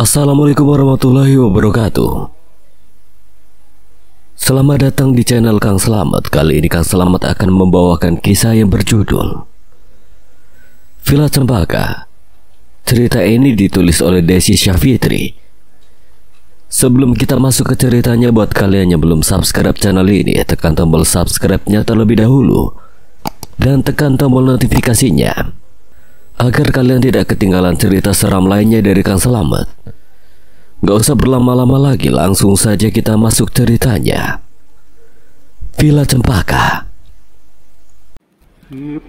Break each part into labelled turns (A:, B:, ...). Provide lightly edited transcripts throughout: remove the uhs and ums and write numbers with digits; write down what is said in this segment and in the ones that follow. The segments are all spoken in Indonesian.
A: Assalamualaikum warahmatullahi wabarakatuh. Selamat datang di channel Kang Slamet. Kali ini Kang Slamet akan membawakan kisah yang berjudul Villa Cempaka. Cerita ini ditulis oleh Desi Syafitri. Sebelum kita masuk ke ceritanya, buat kalian yang belum subscribe channel ini, tekan tombol subscribe-nya terlebih dahulu dan tekan tombol notifikasinya agar kalian tidak ketinggalan cerita seram lainnya dari Kang Slamet. Gak usah berlama-lama lagi, langsung saja kita masuk ceritanya. Villa Cempaka.
B: Si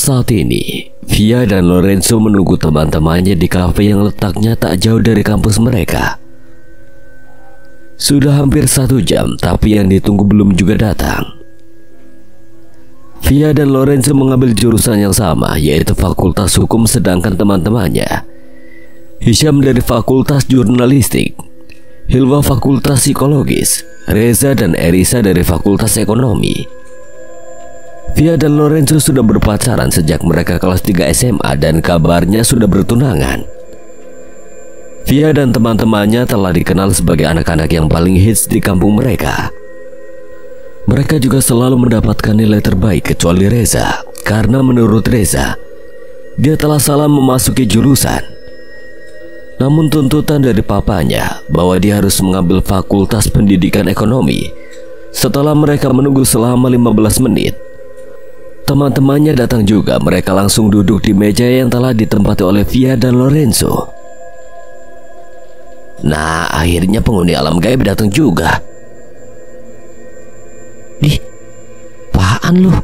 A: Saat ini, Via dan Lorenzo menunggu teman-temannya di kafe yang letaknya tak jauh dari kampus mereka. Sudah hampir 1 jam, tapi yang ditunggu belum juga datang. Via dan Lorenzo mengambil jurusan yang sama, yaitu Fakultas Hukum, sedangkan teman-temannya Hisham dari Fakultas Jurnalistik, Hilwa Fakultas Psikologis, Reza dan Erisa dari Fakultas Ekonomi. Via dan Lorenzo sudah berpacaran sejak mereka kelas 3 SMA dan kabarnya sudah bertunangan. Via dan teman-temannya telah dikenal sebagai anak-anak yang paling hits di kampung mereka. Mereka juga selalu mendapatkan nilai terbaik kecuali Reza, karena menurut Reza, dia telah salah memasuki jurusan. Namun tuntutan dari papanya bahwa dia harus mengambil Fakultas Pendidikan Ekonomi. Setelah mereka menunggu selama 15 menit, teman-temannya datang juga. Mereka langsung duduk di meja yang telah ditempati oleh Via dan Lorenzo. Nah, akhirnya penghuni alam gaib datang juga. Ih, apaan lu?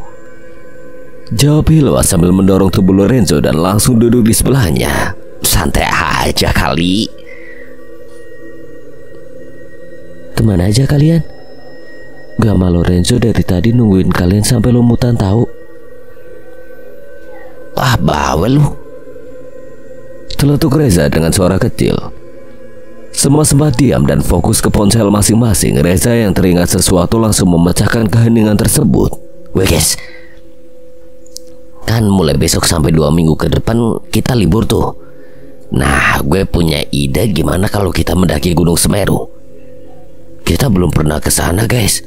A: Jawab Hilwa sambil mendorong tubuh Lorenzo dan langsung duduk di sebelahnya. Santai aja kali. Kemana aja kalian? Gak sama Lorenzo dari tadi nungguin kalian sampai lumutan tahu. Ah, bawel lu, celetuk Reza dengan suara kecil. Semua sempat diam dan fokus ke ponsel masing-masing. Reza yang teringat sesuatu langsung memecahkan keheningan tersebut. Weh guys, kan mulai besok sampai 2 minggu ke depan kita libur tuh. Nah, gue punya ide, gimana kalau kita mendaki Gunung Semeru? Kita belum pernah ke sana guys.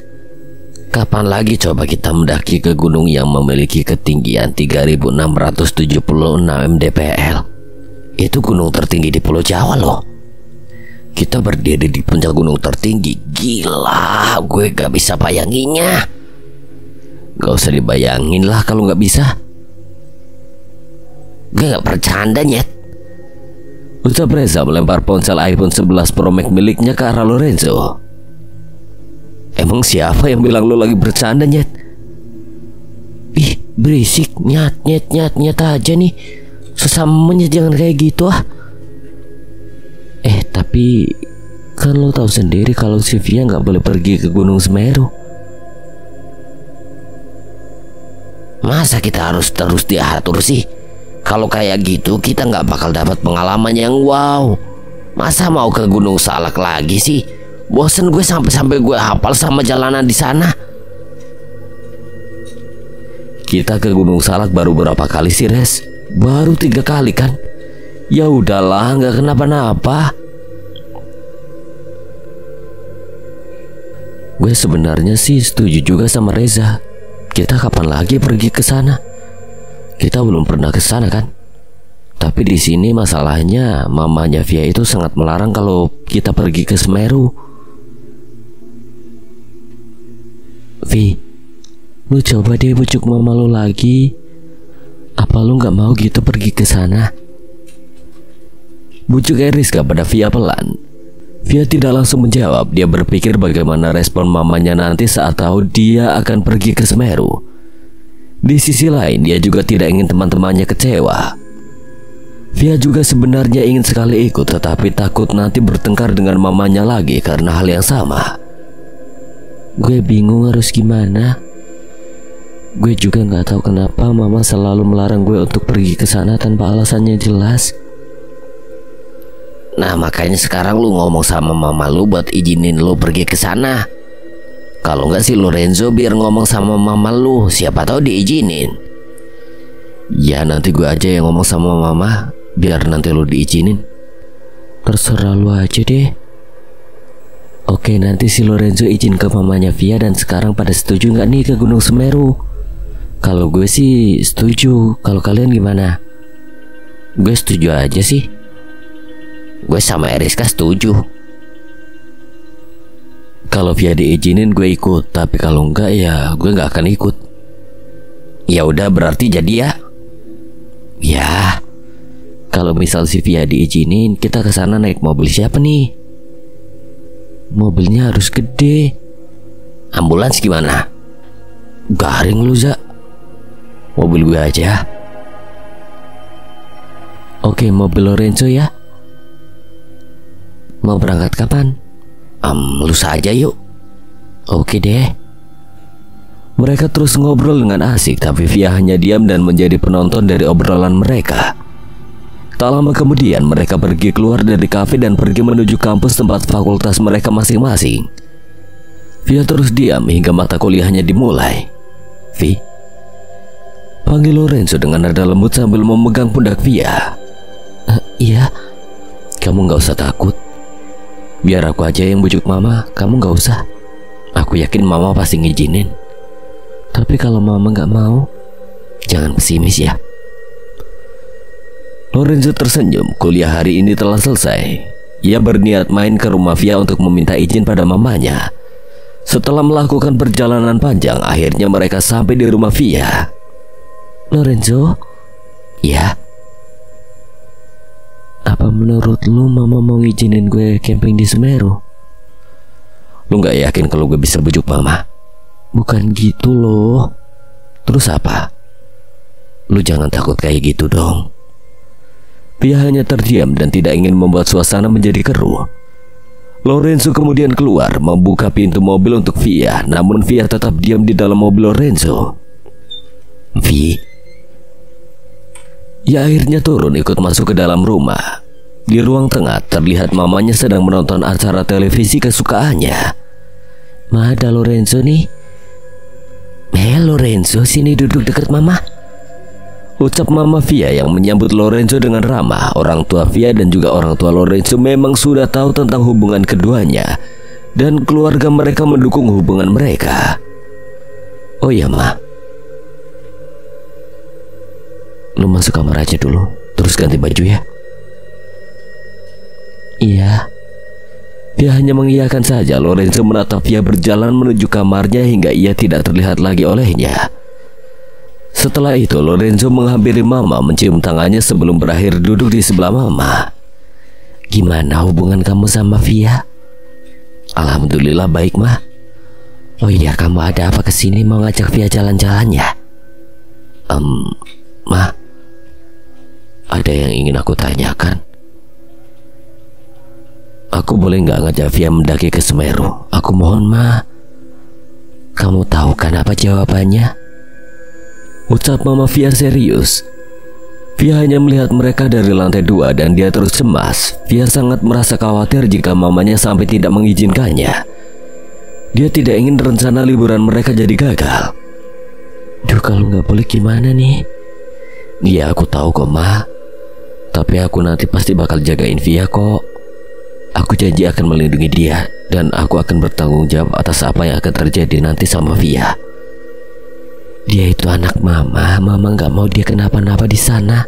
A: Kapan lagi coba kita mendaki ke gunung yang memiliki ketinggian 3676 mdpl? Itu gunung tertinggi di Pulau Jawa loh. Kita berdiri di puncak gunung tertinggi. Gila, gue gak bisa bayanginnya. Gak usah dibayangin lah kalau gak bisa. Gue gak bercanda nyet, ucap Reza melempar ponsel iPhone 11 Pro Max miliknya ke arah Lorenzo. Emang siapa yang bilang lo lagi bercanda nyet? Ih, berisik, nyat aja nih. Sesamanya jangan kayak gitu ah. Tapi kan lo tahu sendiri kalau si Via nggak boleh pergi ke Gunung Semeru. Masa kita harus terus diatur sih? Kalau kayak gitu kita nggak bakal dapat pengalaman yang wow. Masa mau ke Gunung Salak lagi sih? Bosen gue sampai gue hafal sama jalanan di sana. Kita ke Gunung Salak baru berapa kali sih, Res? Baru 3 kali kan? Ya udahlah, nggak kenapa-napa. Gue sebenarnya sih setuju juga sama Reza. Kita kapan lagi pergi ke sana? Kita belum pernah ke sana kan? Tapi di sini masalahnya mamanya Via itu sangat melarang kalau kita pergi ke Semeru. Vi, lu coba deh bujuk mama lu lagi. Apa lu nggak mau gitu pergi ke sana? Bujuk Eriska pada Via pelan. Via tidak langsung menjawab. Dia berpikir bagaimana respon mamanya nanti saat tahu dia akan pergi ke Semeru. Di sisi lain, dia juga tidak ingin teman-temannya kecewa. Via juga sebenarnya ingin sekali ikut, tetapi takut nanti bertengkar dengan mamanya lagi karena hal yang sama. Gue bingung harus gimana. Gue juga nggak tahu kenapa mama selalu melarang gue untuk pergi ke sana tanpa alasannya jelas.
B: Nah makanya sekarang lu ngomong sama mama lu buat izinin lu pergi ke sana. Kalau nggak si Lorenzo biar ngomong sama mama lu, siapa tahu diizinin.
A: Ya nanti gue aja yang ngomong sama mama, biar nanti lu diizinin. Terserah lu aja deh. Oke, nanti si Lorenzo izin ke mamanya Via. Dan sekarang pada setuju nggak nih ke Gunung Semeru? Kalau gue sih setuju. Kalau kalian gimana?
B: Gue setuju aja sih. Gue sama Eriska setuju.
A: Kalau Via diizinin gue ikut, tapi kalau enggak ya gue nggak akan ikut.
B: Ya udah berarti jadi ya.
A: Ya, kalau misal si Via diizinin, kita ke sana naik mobil siapa nih? Mobilnya harus gede.
B: Ambulans gimana?
A: Garing lu, Za. Mobil gue aja. Oke, mobil Lorenzo ya. Mau berangkat kapan?
B: Lu saja yuk.
A: Oke deh. Mereka terus ngobrol dengan asik, tapi Via hanya diam dan menjadi penonton dari obrolan mereka. Tak lama kemudian mereka pergi keluar dari kafe dan pergi menuju kampus tempat fakultas mereka masing-masing. Via terus diam hingga mata kuliahnya dimulai. Vi, panggil Lorenzo dengan nada lembut sambil memegang pundak Via. Iya, kamu gak usah takut. Biar aku aja yang bujuk mama, kamu gak usah. Aku yakin mama pasti ngizinin. Tapi kalau mama gak mau, jangan pesimis ya. Lorenzo tersenyum. Kuliah hari ini telah selesai. Ia berniat main ke rumah Via untuk meminta izin pada mamanya. Setelah melakukan perjalanan panjang, akhirnya mereka sampai di rumah Via. Lorenzo? Ya? Apa menurut lu mama mau ngizinin gue camping di Semeru? Lu gak yakin kalau gue bisa bujuk mama? Bukan gitu loh. Terus apa? Lu jangan takut kayak gitu dong. Via hanya terdiam dan tidak ingin membuat suasana menjadi keruh. Lorenzo kemudian keluar membuka pintu mobil untuk Via, namun Via tetap diam di dalam mobil Lorenzo. Vi. Ia akhirnya turun ikut masuk ke dalam rumah. Di ruang tengah terlihat mamanya sedang menonton acara televisi kesukaannya. Ma, ada Lorenzo nih. Lorenzo, sini duduk dekat mama. Ucap mama Via yang menyambut Lorenzo dengan ramah. Orang tua Via dan juga orang tua Lorenzo memang sudah tahu tentang hubungan keduanya, dan keluarga mereka mendukung hubungan mereka. Oh iya ma, lu masuk kamar aja dulu, terus ganti baju ya. Iya. Dia hanya mengiyakan saja. Lorenzo menatap Via berjalan menuju kamarnya hingga ia tidak terlihat lagi olehnya. Setelah itu Lorenzo menghampiri mama, mencium tangannya sebelum berakhir duduk di sebelah mama. Gimana hubungan kamu sama Via? Alhamdulillah baik mah. Oh iya, kamu ada apa kesini, mau ngajak Via jalan-jalan ya? Ma, ada yang ingin aku tanyakan. Aku boleh nggak ngajak Via mendaki ke Semeru? Aku mohon ma. Kamu tahu kan apa jawabannya? Ucap mama Via serius. Via hanya melihat mereka dari lantai 2 dan dia terus cemas. Via sangat merasa khawatir jika mamanya sampai tidak mengizinkannya. Dia tidak ingin rencana liburan mereka jadi gagal. Duh, kalau nggak boleh gimana nih? Iya, aku tahu kok ma. Tapi aku nanti pasti bakal jagain Via kok. Aku janji akan melindungi dia, dan aku akan bertanggung jawab atas apa yang akan terjadi nanti sama Via. Dia itu anak mama nggak mau dia kenapa-napa di sana.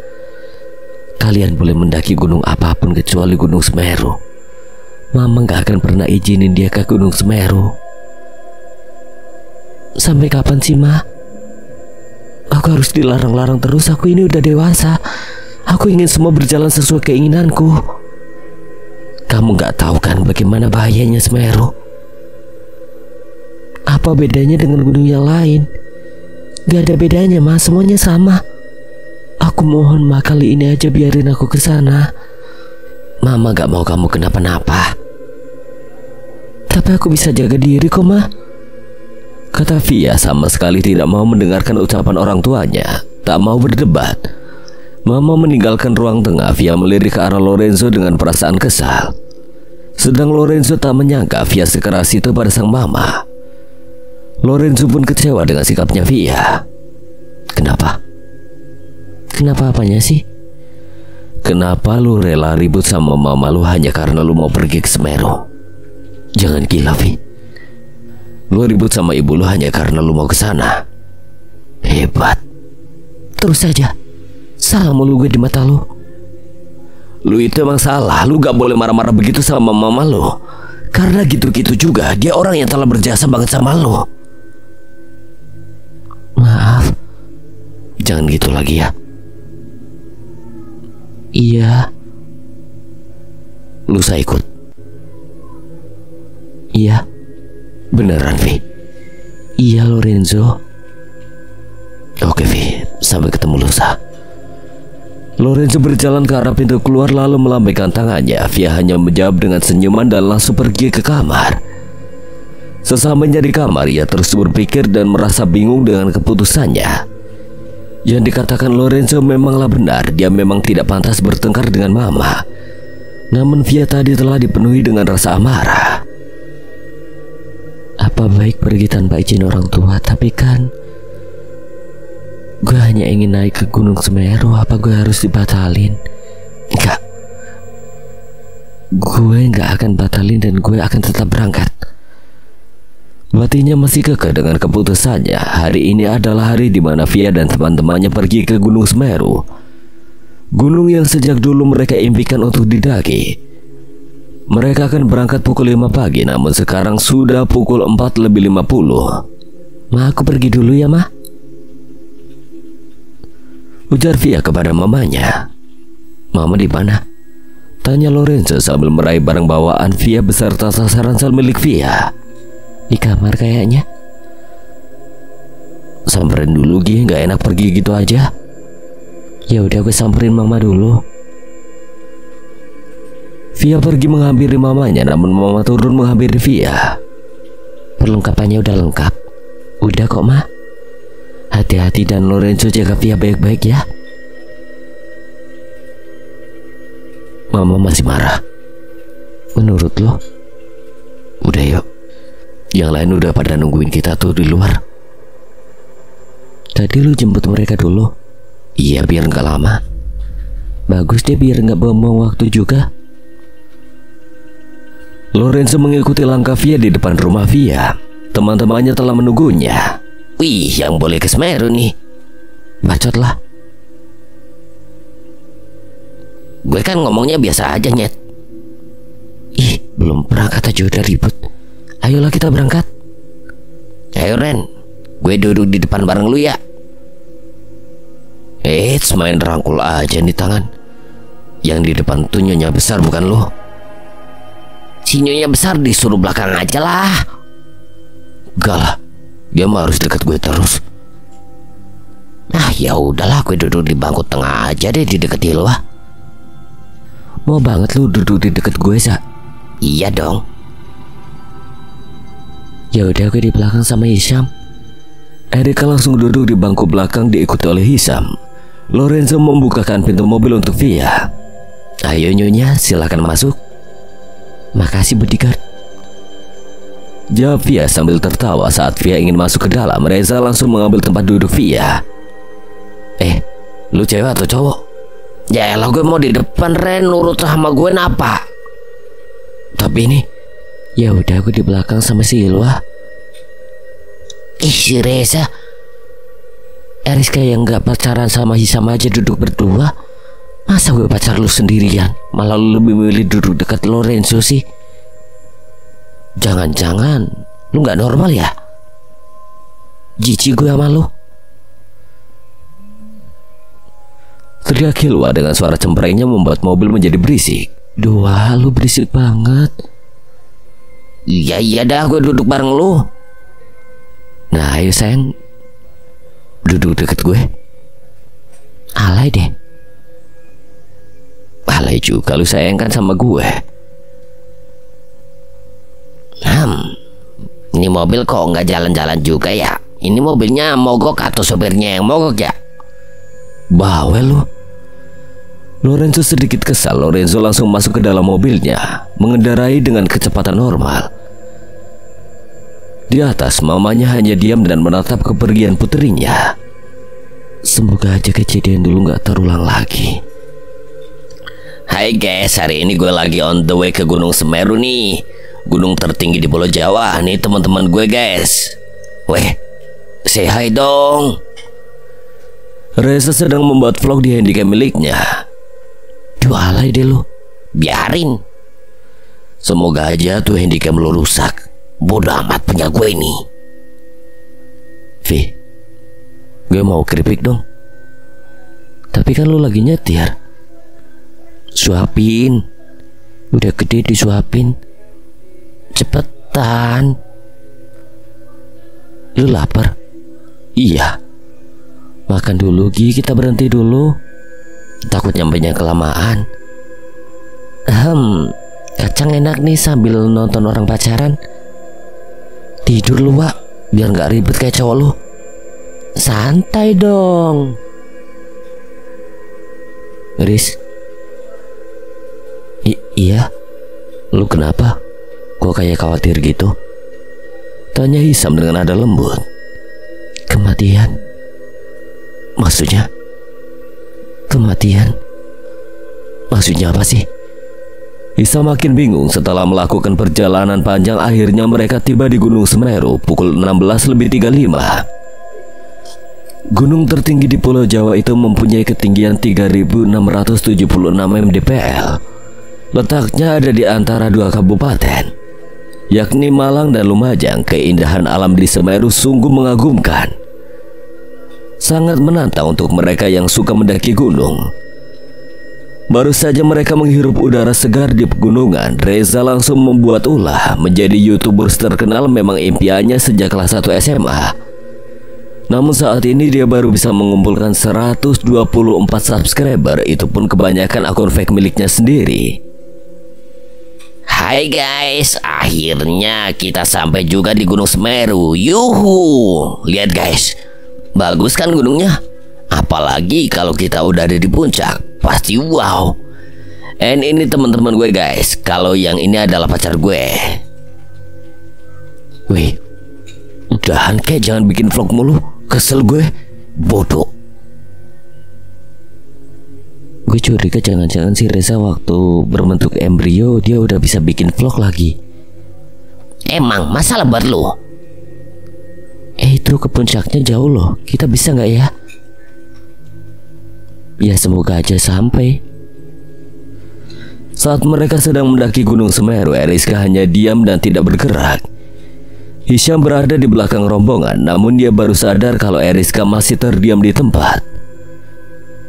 A: Kalian boleh mendaki gunung apapun kecuali Gunung Semeru. Mama nggak akan pernah izinin dia ke Gunung Semeru. Sampai kapan sih ma? Aku harus dilarang-larang terus. Aku ini udah dewasa. Aku ingin semua berjalan sesuai keinginanku. Kamu gak tahu kan bagaimana bahayanya Semeru? Apa bedanya dengan gunung yang lain? Gak ada bedanya ma, semuanya sama. Aku mohon ma, kali ini aja biarin aku ke sana. Mama gak mau kamu kenapa-napa. Tapi aku bisa jaga diri kok ma. Kata Via sama sekali tidak mau mendengarkan ucapan orang tuanya, tak mau berdebat. Mama meninggalkan ruang tengah. Via melirik ke arah Lorenzo dengan perasaan kesal. Sedang Lorenzo tak menyangka Via sekeras itu pada sang mama. Lorenzo pun kecewa dengan sikapnya Via. Kenapa? Kenapa apanya sih? Kenapa lu rela ribut sama mama lu hanya karena lu mau pergi ke Semeru? Jangan gila, Vi. Lu ribut sama ibu lu hanya karena lu mau ke sana. Hebat. Terus saja. Salah mulu gue di mata lu. Lu itu emang salah. Lu gak boleh marah-marah begitu sama mama lu. Karena gitu-gitu juga dia orang yang telah berjasa banget sama lu. Maaf. Jangan gitu lagi ya. Iya. Lu saya ikut. Iya. Beneran, Vi? Iya, Lorenzo. Oke, Vi. Sampai ketemu lusa. Lorenzo berjalan ke arah pintu keluar lalu melambaikan tangannya. Via hanya menjawab dengan senyuman dan langsung pergi ke kamar. Sesamanya di kamar, ia terus berpikir dan merasa bingung dengan keputusannya. Yang dikatakan Lorenzo memanglah benar. Dia memang tidak pantas bertengkar dengan mama. Namun Via tadi telah dipenuhi dengan rasa amarah. Apa baik pergi tanpa izin orang tua? Tapi kan gue hanya ingin naik ke Gunung Semeru. Apa gue harus dibatalin? Enggak. Gue enggak akan batalin dan gue akan tetap berangkat. Batinnya masih kekeh dengan keputusannya. Hari ini adalah hari di mana Via dan teman-temannya pergi ke Gunung Semeru. Gunung yang sejak dulu mereka impikan untuk didaki. Mereka akan berangkat pukul 5 pagi, namun sekarang sudah pukul 4:50. Ma, aku pergi dulu ya, Ma. Ujar Via kepada mamanya. Mama di mana? Tanya Lorenzo sambil meraih barang bawaan Via beserta tas ransel milik Via. Di kamar kayaknya. Samperin dulu, Gi, nggak enak pergi gitu aja. Ya udah, gue samperin mama dulu. Via pergi menghampiri mamanya, namun mama turun menghampiri Via. Perlengkapannya udah lengkap. Udah kok, Ma. Hati-hati dan Lorenzo jaga Via baik-baik ya. Mama masih marah. Menurut lo? Udah yuk. Yang lain udah pada nungguin kita tuh di luar. Tadi lu jemput mereka dulu? Iya, biar gak lama. Bagus deh, biar gak buang-buang waktu juga. Lorenzo mengikuti langkah Via di depan rumah Via. Teman-temannya telah menunggunya. Wih, yang boleh ke Semeru nih. Bacot lah. Gue kan ngomongnya biasa aja, Nyet. Ih, belum berangkat aja udah ribut. Ayolah kita berangkat. Ayo, Ren. Gue duduk di depan bareng lu ya. Main rangkul aja nih tangan. Yang di depan tuh nyonya besar bukan lu. Si nyonya besar disuruh belakang aja lah. Gak lah, dia mah harus dekat gue terus. Nah ya udahlah, gue duduk di bangku tengah aja deh, di deket lu ah. Mau banget lu duduk di deket gue, Sa? Iya dong. Ya udah, gue di belakang sama Hisham. Erika langsung duduk di bangku belakang diikuti oleh Hisham. Lorenzo membukakan pintu mobil untuk Via. Ayo nyonya, silakan masuk. Makasih bodyguard. Jawab Via sambil tertawa. Saat Via ingin masuk ke dalam, Reza langsung mengambil tempat duduk Via. Lu cewek atau cowok? Ya elah, gue mau di depan, Ren. Nurut sama gue napa? Tapi ini, ya udah, gue di belakang sama si Ilwa. Si Reza. Eriska yang gak pacaran sama Hisham aja duduk berdua. Masa gue pacar lu sendirian? Malah lu lebih milih duduk dekat Lorenzo sih. Jangan-jangan lu gak normal ya? Jijik gue sama lu. Teriak Hilwa dengan suara cemprengnya membuat mobil menjadi berisik. Dua, lu berisik banget. Iya dah, gue duduk bareng lu. Nah ayo sayang, duduk deket gue. Alay deh. Alay juga lu sayang kan sama gue. Ini
B: Ini mobil kok nggak jalan-jalan juga ya? Ini mobilnya mogok atau sopirnya yang mogok ya?
A: Bawel lu. Lorenzo sedikit kesal. Lorenzo langsung masuk ke dalam mobilnya, mengendarai dengan kecepatan normal. Di atas, mamanya hanya diam dan menatap kepergian puterinya. Semoga aja kejadian dulu gak terulang lagi.
B: Hai guys, hari ini gue lagi on the way ke Gunung Semeru nih, gunung tertinggi di Pulau Jawa. Nih teman-teman gue guys. Weh, say hi dong.
A: Reza sedang membuat vlog di handycam miliknya. Duh, alay deh lu.
B: Biarin.
A: Semoga aja tuh handycam lu rusak.
B: Bodoh amat punya gue ini.
A: Vi, gue mau keripik dong. Tapi kan lu lagi nyetir. Suapin. Udah gede disuapin. Cepetan. Lu lapar? Iya. Makan dulu Gi, kita berhenti dulu. Takut nyampainya kelamaan. Kacang enak nih sambil nonton orang pacaran. Tidur lu Wak, biar gak ribet kayak cowok lu. Santai dong. Riz. Iya. Lu kenapa? Kok kayak khawatir gitu? Tanya Hisam dengan nada lembut. Kematian. Maksudnya? Kematian? Maksudnya apa sih? Hisam makin bingung. Setelah melakukan perjalanan panjang, akhirnya mereka tiba di Gunung Semeru pukul 16:03. Gunung tertinggi di Pulau Jawa itu mempunyai ketinggian 3.676 mdpl. Letaknya ada di antara dua kabupaten, yakni Malang dan Lumajang. Keindahan alam di Semeru sungguh mengagumkan. Sangat menantang untuk mereka yang suka mendaki gunung. Baru saja mereka menghirup udara segar di pegunungan, Reza langsung membuat ulah. Menjadi YouTuber terkenal memang impiannya sejak kelas 1 SMA. Namun saat ini dia baru bisa mengumpulkan 124 subscriber, itu pun kebanyakan akun fake miliknya sendiri.
B: Hai guys, akhirnya kita sampai juga di Gunung Semeru. Yuhu, lihat guys, bagus kan gunungnya? Apalagi kalau kita udah ada di puncak, pasti wow. And ini teman-teman gue guys, kalau yang ini adalah pacar gue.
A: Wih, udahan kayak jangan bikin vlog mulu, kesel gue, bodoh. Gue curiga jangan-jangan si Reza waktu berbentuk embrio dia udah bisa bikin vlog lagi.
B: Emang masalah buat lu?
A: Itu ke puncaknya jauh loh, kita bisa nggak ya? Ya semoga aja sampai. Saat mereka sedang mendaki Gunung Semeru, Eriska hanya diam dan tidak bergerak. Hisham berada di belakang rombongan, namun dia baru sadar kalau Eriska masih terdiam di tempat.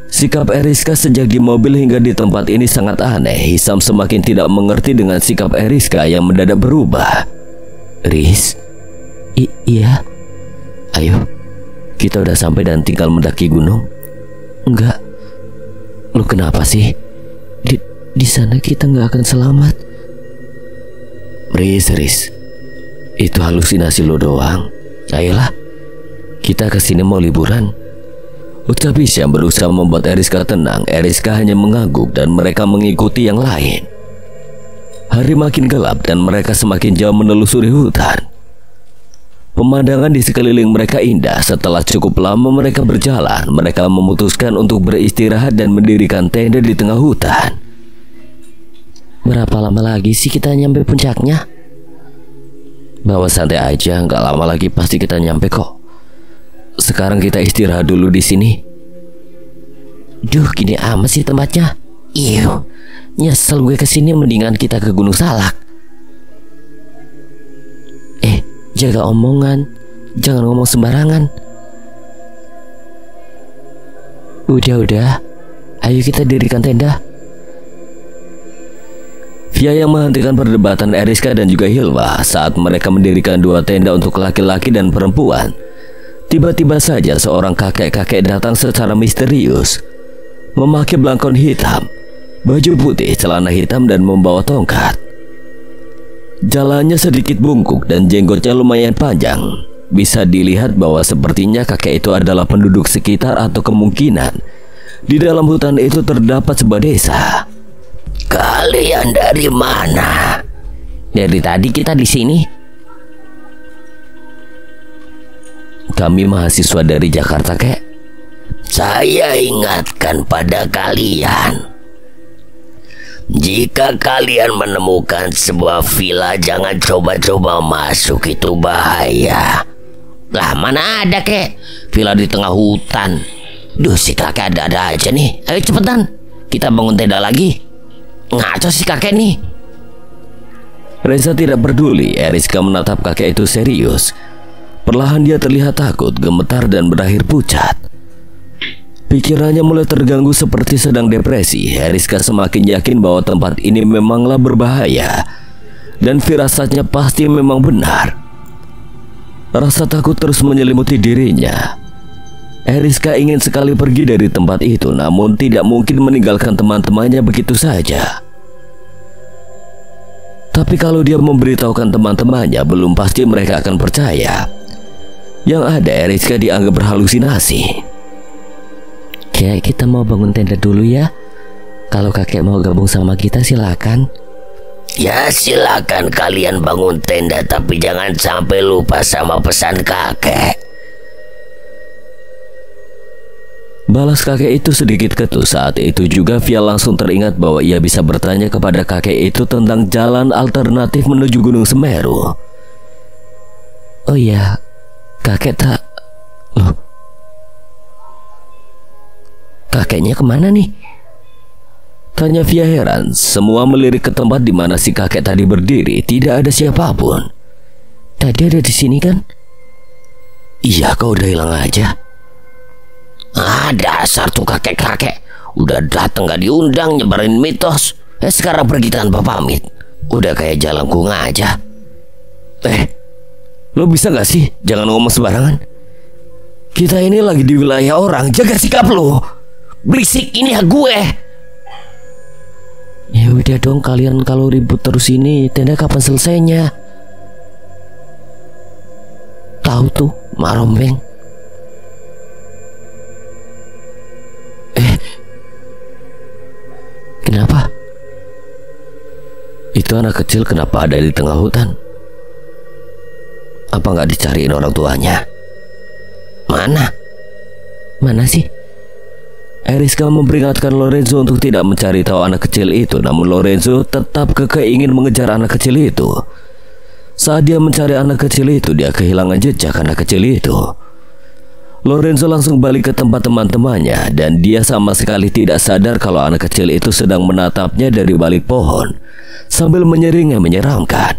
A: Sikap Eriska sejak di mobil hingga di tempat ini sangat aneh. Hisham semakin tidak mengerti dengan sikap Eriska yang mendadak berubah. Riz, iya. Ayo, kita udah sampai dan tinggal mendaki gunung. Enggak. Lu kenapa sih? Di sana kita nggak akan selamat. Riz, itu halusinasi lo doang. Ayolah, kita kesini mau liburan. Ucap Hisham berusaha membuat Eriska tenang. Eriska hanya mengangguk dan mereka mengikuti yang lain. Hari makin gelap dan mereka semakin jauh menelusuri hutan. Pemandangan di sekeliling mereka indah. Setelah cukup lama mereka berjalan, mereka memutuskan untuk beristirahat dan mendirikan tenda di tengah hutan. Berapa lama lagi sih kita nyampe puncaknya? Bawa santai aja, nggak lama lagi pasti kita nyampe kok. Sekarang kita istirahat dulu di sini. Duh, gini amat sih tempatnya. Iuh, nyesel gue kesini. Mendingan kita ke Gunung Salak. Jaga omongan, jangan ngomong sembarangan. Udah, ayo kita dirikan tenda. Via yang menghentikan perdebatan Eriska dan juga Hilwa saat mereka mendirikan dua tenda untuk laki-laki dan perempuan. Tiba-tiba saja seorang kakek-kakek datang secara misterius, memakai belangkon hitam, baju putih, celana hitam dan membawa tongkat. Jalannya sedikit bungkuk dan jenggotnya lumayan panjang. Bisa dilihat bahwa sepertinya kakek itu adalah penduduk sekitar atau kemungkinan di dalam hutan itu terdapat sebuah desa.
B: Kalian dari mana?
C: Dari tadi kita di sini.
A: Kami mahasiswa dari Jakarta, kek.
B: Saya ingatkan pada kalian, jika kalian menemukan sebuah villa, jangan coba-coba masuk, itu bahaya.
C: Lah mana ada kek villa di tengah hutan. Duh, si kakek ada aja nih. Ayo cepetan, kita bangun tenda lagi. Ngaco si kakek nih.
A: Reza tidak peduli. Eriska menatap kakek itu serius. Perlahan dia terlihat takut, gemetar dan berakhir pucat. Pikirannya mulai terganggu seperti sedang depresi. Eriska semakin yakin bahwa tempat ini memanglah berbahaya, dan firasatnya pasti memang benar. Rasa takut terus menyelimuti dirinya. Eriska ingin sekali pergi dari tempat itu, namun tidak mungkin meninggalkan teman-temannya begitu saja. Tapi kalau dia memberitahukan teman-temannya, belum pasti mereka akan percaya. Yang ada, Eriska dianggap berhalusinasi.
C: Kayak kita mau bangun tenda dulu ya. Kalau kakek mau gabung sama kita silakan.
B: Ya silakan kalian bangun tenda, tapi jangan sampai lupa sama pesan kakek.
A: Balas kakek itu sedikit ketus. Saat itu juga Via langsung teringat bahwa ia bisa bertanya kepada kakek itu tentang jalan alternatif menuju Gunung Semeru.
C: Oh iya, kakek tak... Loh, kakeknya kemana nih?
A: Tanya Via heran. Semua melirik ke tempat di mana si kakek tadi berdiri. Tidak ada siapapun.
C: Tadi ada di sini kan?
A: Iya, kau udah hilang aja.
B: Dasar tuh kakek-kakek, udah datang gak diundang, nyebarin mitos. Sekarang pergi tanpa pamit. Udah kayak jalangkung aja.
A: Lo bisa gak sih jangan ngomong sembarangan? Kita ini lagi di wilayah orang. Jaga sikap lo.
B: Berisik, ini hak gue.
C: Ya udah dong, kalian kalau ribut terus ini tenda kapan selesainya? Tahu tuh Mak Rombeng.
A: Kenapa? Itu anak kecil kenapa ada di tengah hutan? Apa nggak dicariin orang tuanya?
C: Mana sih?
A: Eriska memperingatkan Lorenzo untuk tidak mencari tahu anak kecil itu, namun Lorenzo tetap kekeh ingin mengejar anak kecil itu. Saat dia mencari anak kecil itu, dia kehilangan jejak anak kecil itu. Lorenzo langsung balik ke tempat teman-temannya, dan dia sama sekali tidak sadar kalau anak kecil itu sedang menatapnya dari balik pohon sambil menyering yang menyeramkan.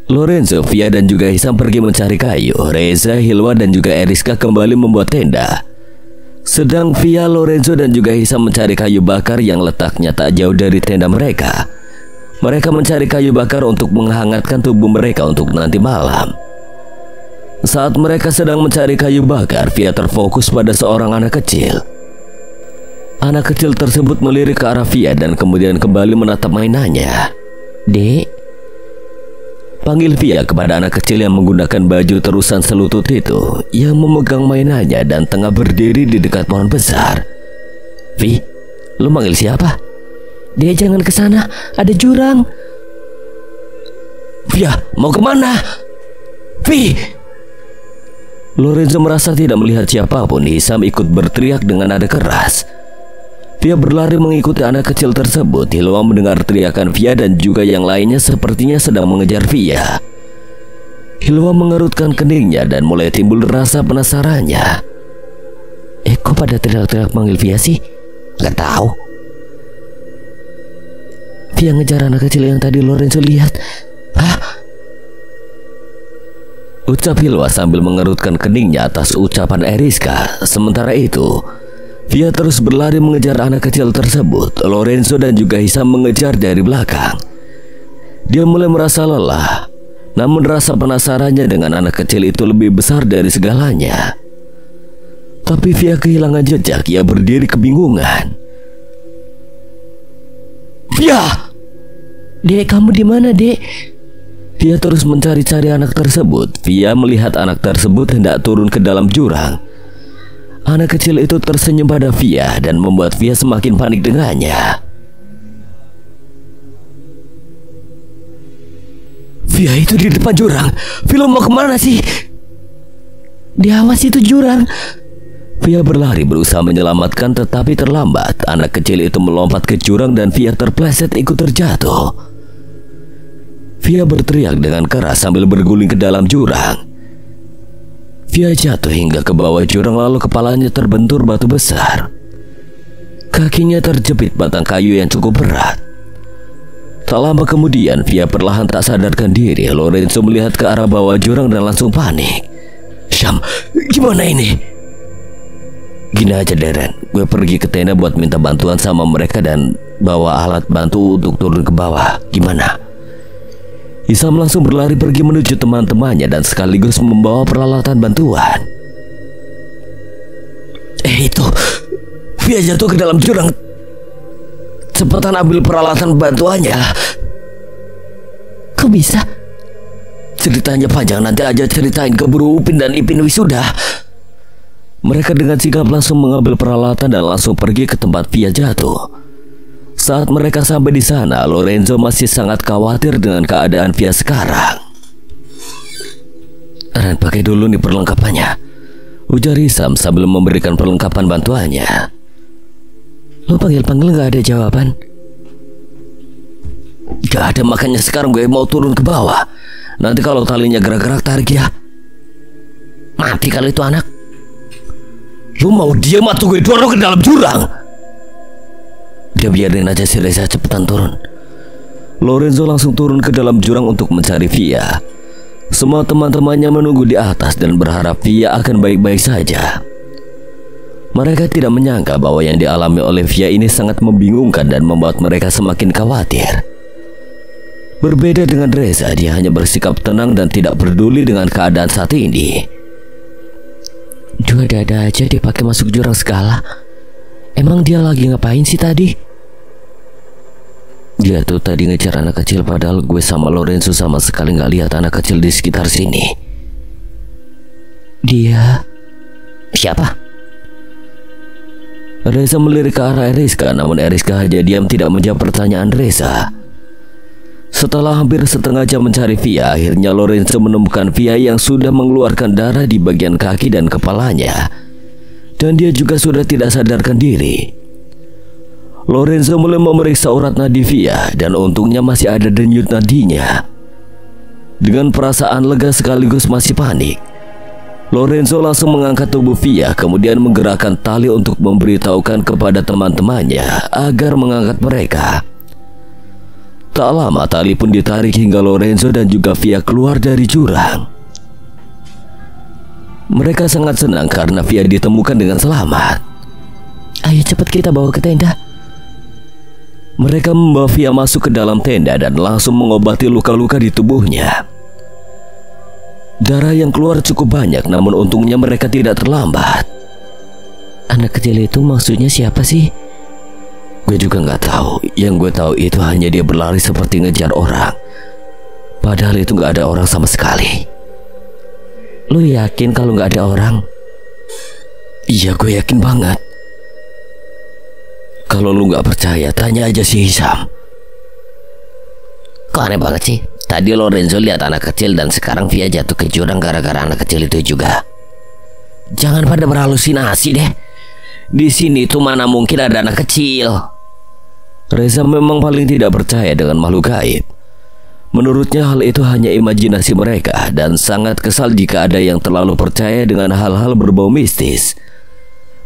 A: Lorenzo, Via dan juga Hisam pergi mencari kayu. Reza, Hilwa dan juga Eriska kembali membuat tenda. Sedang Via, Lorenzo dan juga Hisam mencari kayu bakar yang letaknya tak jauh dari tenda mereka. Mereka mencari kayu bakar untuk menghangatkan tubuh mereka untuk nanti malam. Saat mereka sedang mencari kayu bakar, Via terfokus pada seorang anak kecil. Anak kecil tersebut melirik ke arah Via dan kemudian kembali menatap mainannya.
C: Dek,
A: panggil Via kepada anak kecil yang menggunakan baju terusan selutut itu, yang memegang mainannya dan tengah berdiri di dekat pohon besar. Vi, lu manggil siapa?
C: Dia jangan ke sana, ada jurang.
A: Via, mau kemana? Vi! Lorenzo merasa tidak melihat siapapun. Hisam ikut berteriak dengan nada keras. Via berlari mengikuti anak kecil tersebut. Hilwa mendengar teriakan Via dan juga yang lainnya sepertinya sedang mengejar Via. Hilwa mengerutkan keningnya dan mulai timbul rasa penasarannya.
C: Kok pada teriak-teriak manggil Via sih?
B: Gak tahu.
C: Via ngejar anak kecil yang tadi Lorenzo lihat.
A: Ucap Hilwa sambil mengerutkan keningnya atas ucapan Eriska. Sementara itu, Via terus berlari mengejar anak kecil tersebut. Lorenzo dan juga Hisam mengejar dari belakang. Dia mulai merasa lelah, namun rasa penasarannya dengan anak kecil itu lebih besar dari segalanya. Tapi Via kehilangan jejak. Ia berdiri kebingungan. Via! Dek, kamu di mana, Dek? Dia terus mencari-cari anak tersebut. Via melihat anak tersebut hendak turun ke dalam jurang. Anak kecil itu tersenyum pada Via dan membuat Via semakin panik dengannya. Via itu di depan jurang. Via mau kemana sih? Diawas itu jurang. Via berlari berusaha menyelamatkan, tetapi terlambat. Anak kecil itu melompat ke jurang dan Via terpleset ikut terjatuh. Via berteriak dengan keras sambil berguling ke dalam jurang. Via jatuh hingga ke bawah jurang, lalu kepalanya terbentur batu besar. Kakinya terjepit batang kayu yang cukup berat. Tak lama kemudian Via perlahan tak sadarkan diri. Lorenzo melihat ke arah bawah jurang dan langsung panik. Syam, gimana ini? Gini aja Deren, gue pergi ke tenda buat minta bantuan sama mereka dan bawa alat bantu untuk turun ke bawah. Gimana? Hisam langsung berlari pergi menuju teman-temannya dan sekaligus membawa peralatan bantuan. Itu, Via jatuh ke dalam jurang. Cepetan ambil peralatan bantuannya. Kok bisa? Ceritanya panjang, nanti aja ceritain, keburu Upin dan Ipin wisuda. Mereka dengan sigap langsung mengambil peralatan dan langsung pergi ke tempat Via jatuh. Saat mereka sampai di sana, Lorenzo masih sangat khawatir dengan keadaan Via sekarang. Ren, pakai dulu nih perlengkapannya, ujar Hisam sambil memberikan perlengkapan bantuannya. Lo panggil-panggil gak ada jawaban? Gak ada, makanya sekarang gue mau turun ke bawah. Nanti kalau talinya gerak-gerak tarik ya. Mati kalau itu anak. Lu mau diam atau gue dorong ke dalam jurang? Dia biarin aja si Reza cepetan turun. Lorenzo langsung turun ke dalam jurang untuk mencari Via. Semua teman-temannya menunggu di atas dan berharap Via akan baik-baik saja. Mereka tidak menyangka bahwa yang dialami oleh Via ini sangat membingungkan dan membuat mereka semakin khawatir. Berbeda dengan Reza, dia hanya bersikap tenang dan tidak peduli dengan keadaan saat ini. Dua dada aja dipakai masuk jurang segala. Emang dia lagi ngapain sih tadi? Dia tuh tadi ngejar anak kecil, padahal gue sama Lorenzo sama sekali gak lihat anak kecil di sekitar sini. Dia siapa? Reza melirik ke arah Eriska, namun Eriska hanya diam tidak menjawab pertanyaan Reza. Setelah hampir setengah jam mencari Via, akhirnya Lorenzo menemukan Via yang sudah mengeluarkan darah di bagian kaki dan kepalanya. Dan dia juga sudah tidak sadarkan diri. Lorenzo mulai memeriksa urat nadi Via dan untungnya masih ada denyut nadinya. Dengan perasaan lega sekaligus masih panik, Lorenzo langsung mengangkat tubuh Via, kemudian menggerakkan tali untuk memberitahukan kepada teman-temannya agar mengangkat mereka. Tak lama tali pun ditarik hingga Lorenzo dan juga Via keluar dari jurang. Mereka sangat senang karena Via ditemukan dengan selamat. Ayo cepat kita bawa ke tenda. Mereka membawa Via masuk ke dalam tenda dan langsung mengobati luka-luka di tubuhnya. Darah yang keluar cukup banyak, namun untungnya mereka tidak terlambat. Anak kecil itu maksudnya siapa sih? Gue juga nggak tahu. Yang gue tahu itu hanya dia berlari seperti ngejar orang. Padahal itu nggak ada orang sama sekali. Lu yakin kalau nggak ada orang? Iya, gue yakin banget. Kalau lu nggak percaya, tanya aja si Hisam.
C: Kok aneh banget sih? Tadi Lorenzo lihat anak kecil dan sekarang Via jatuh ke jurang gara-gara anak kecil itu juga. Jangan pada berhalusinasi deh. Di sini tuh mana mungkin ada anak kecil.
A: Reza memang paling tidak percaya dengan makhluk gaib. Menurutnya hal itu hanya imajinasi mereka dan sangat kesal jika ada yang terlalu percaya dengan hal-hal berbau mistis.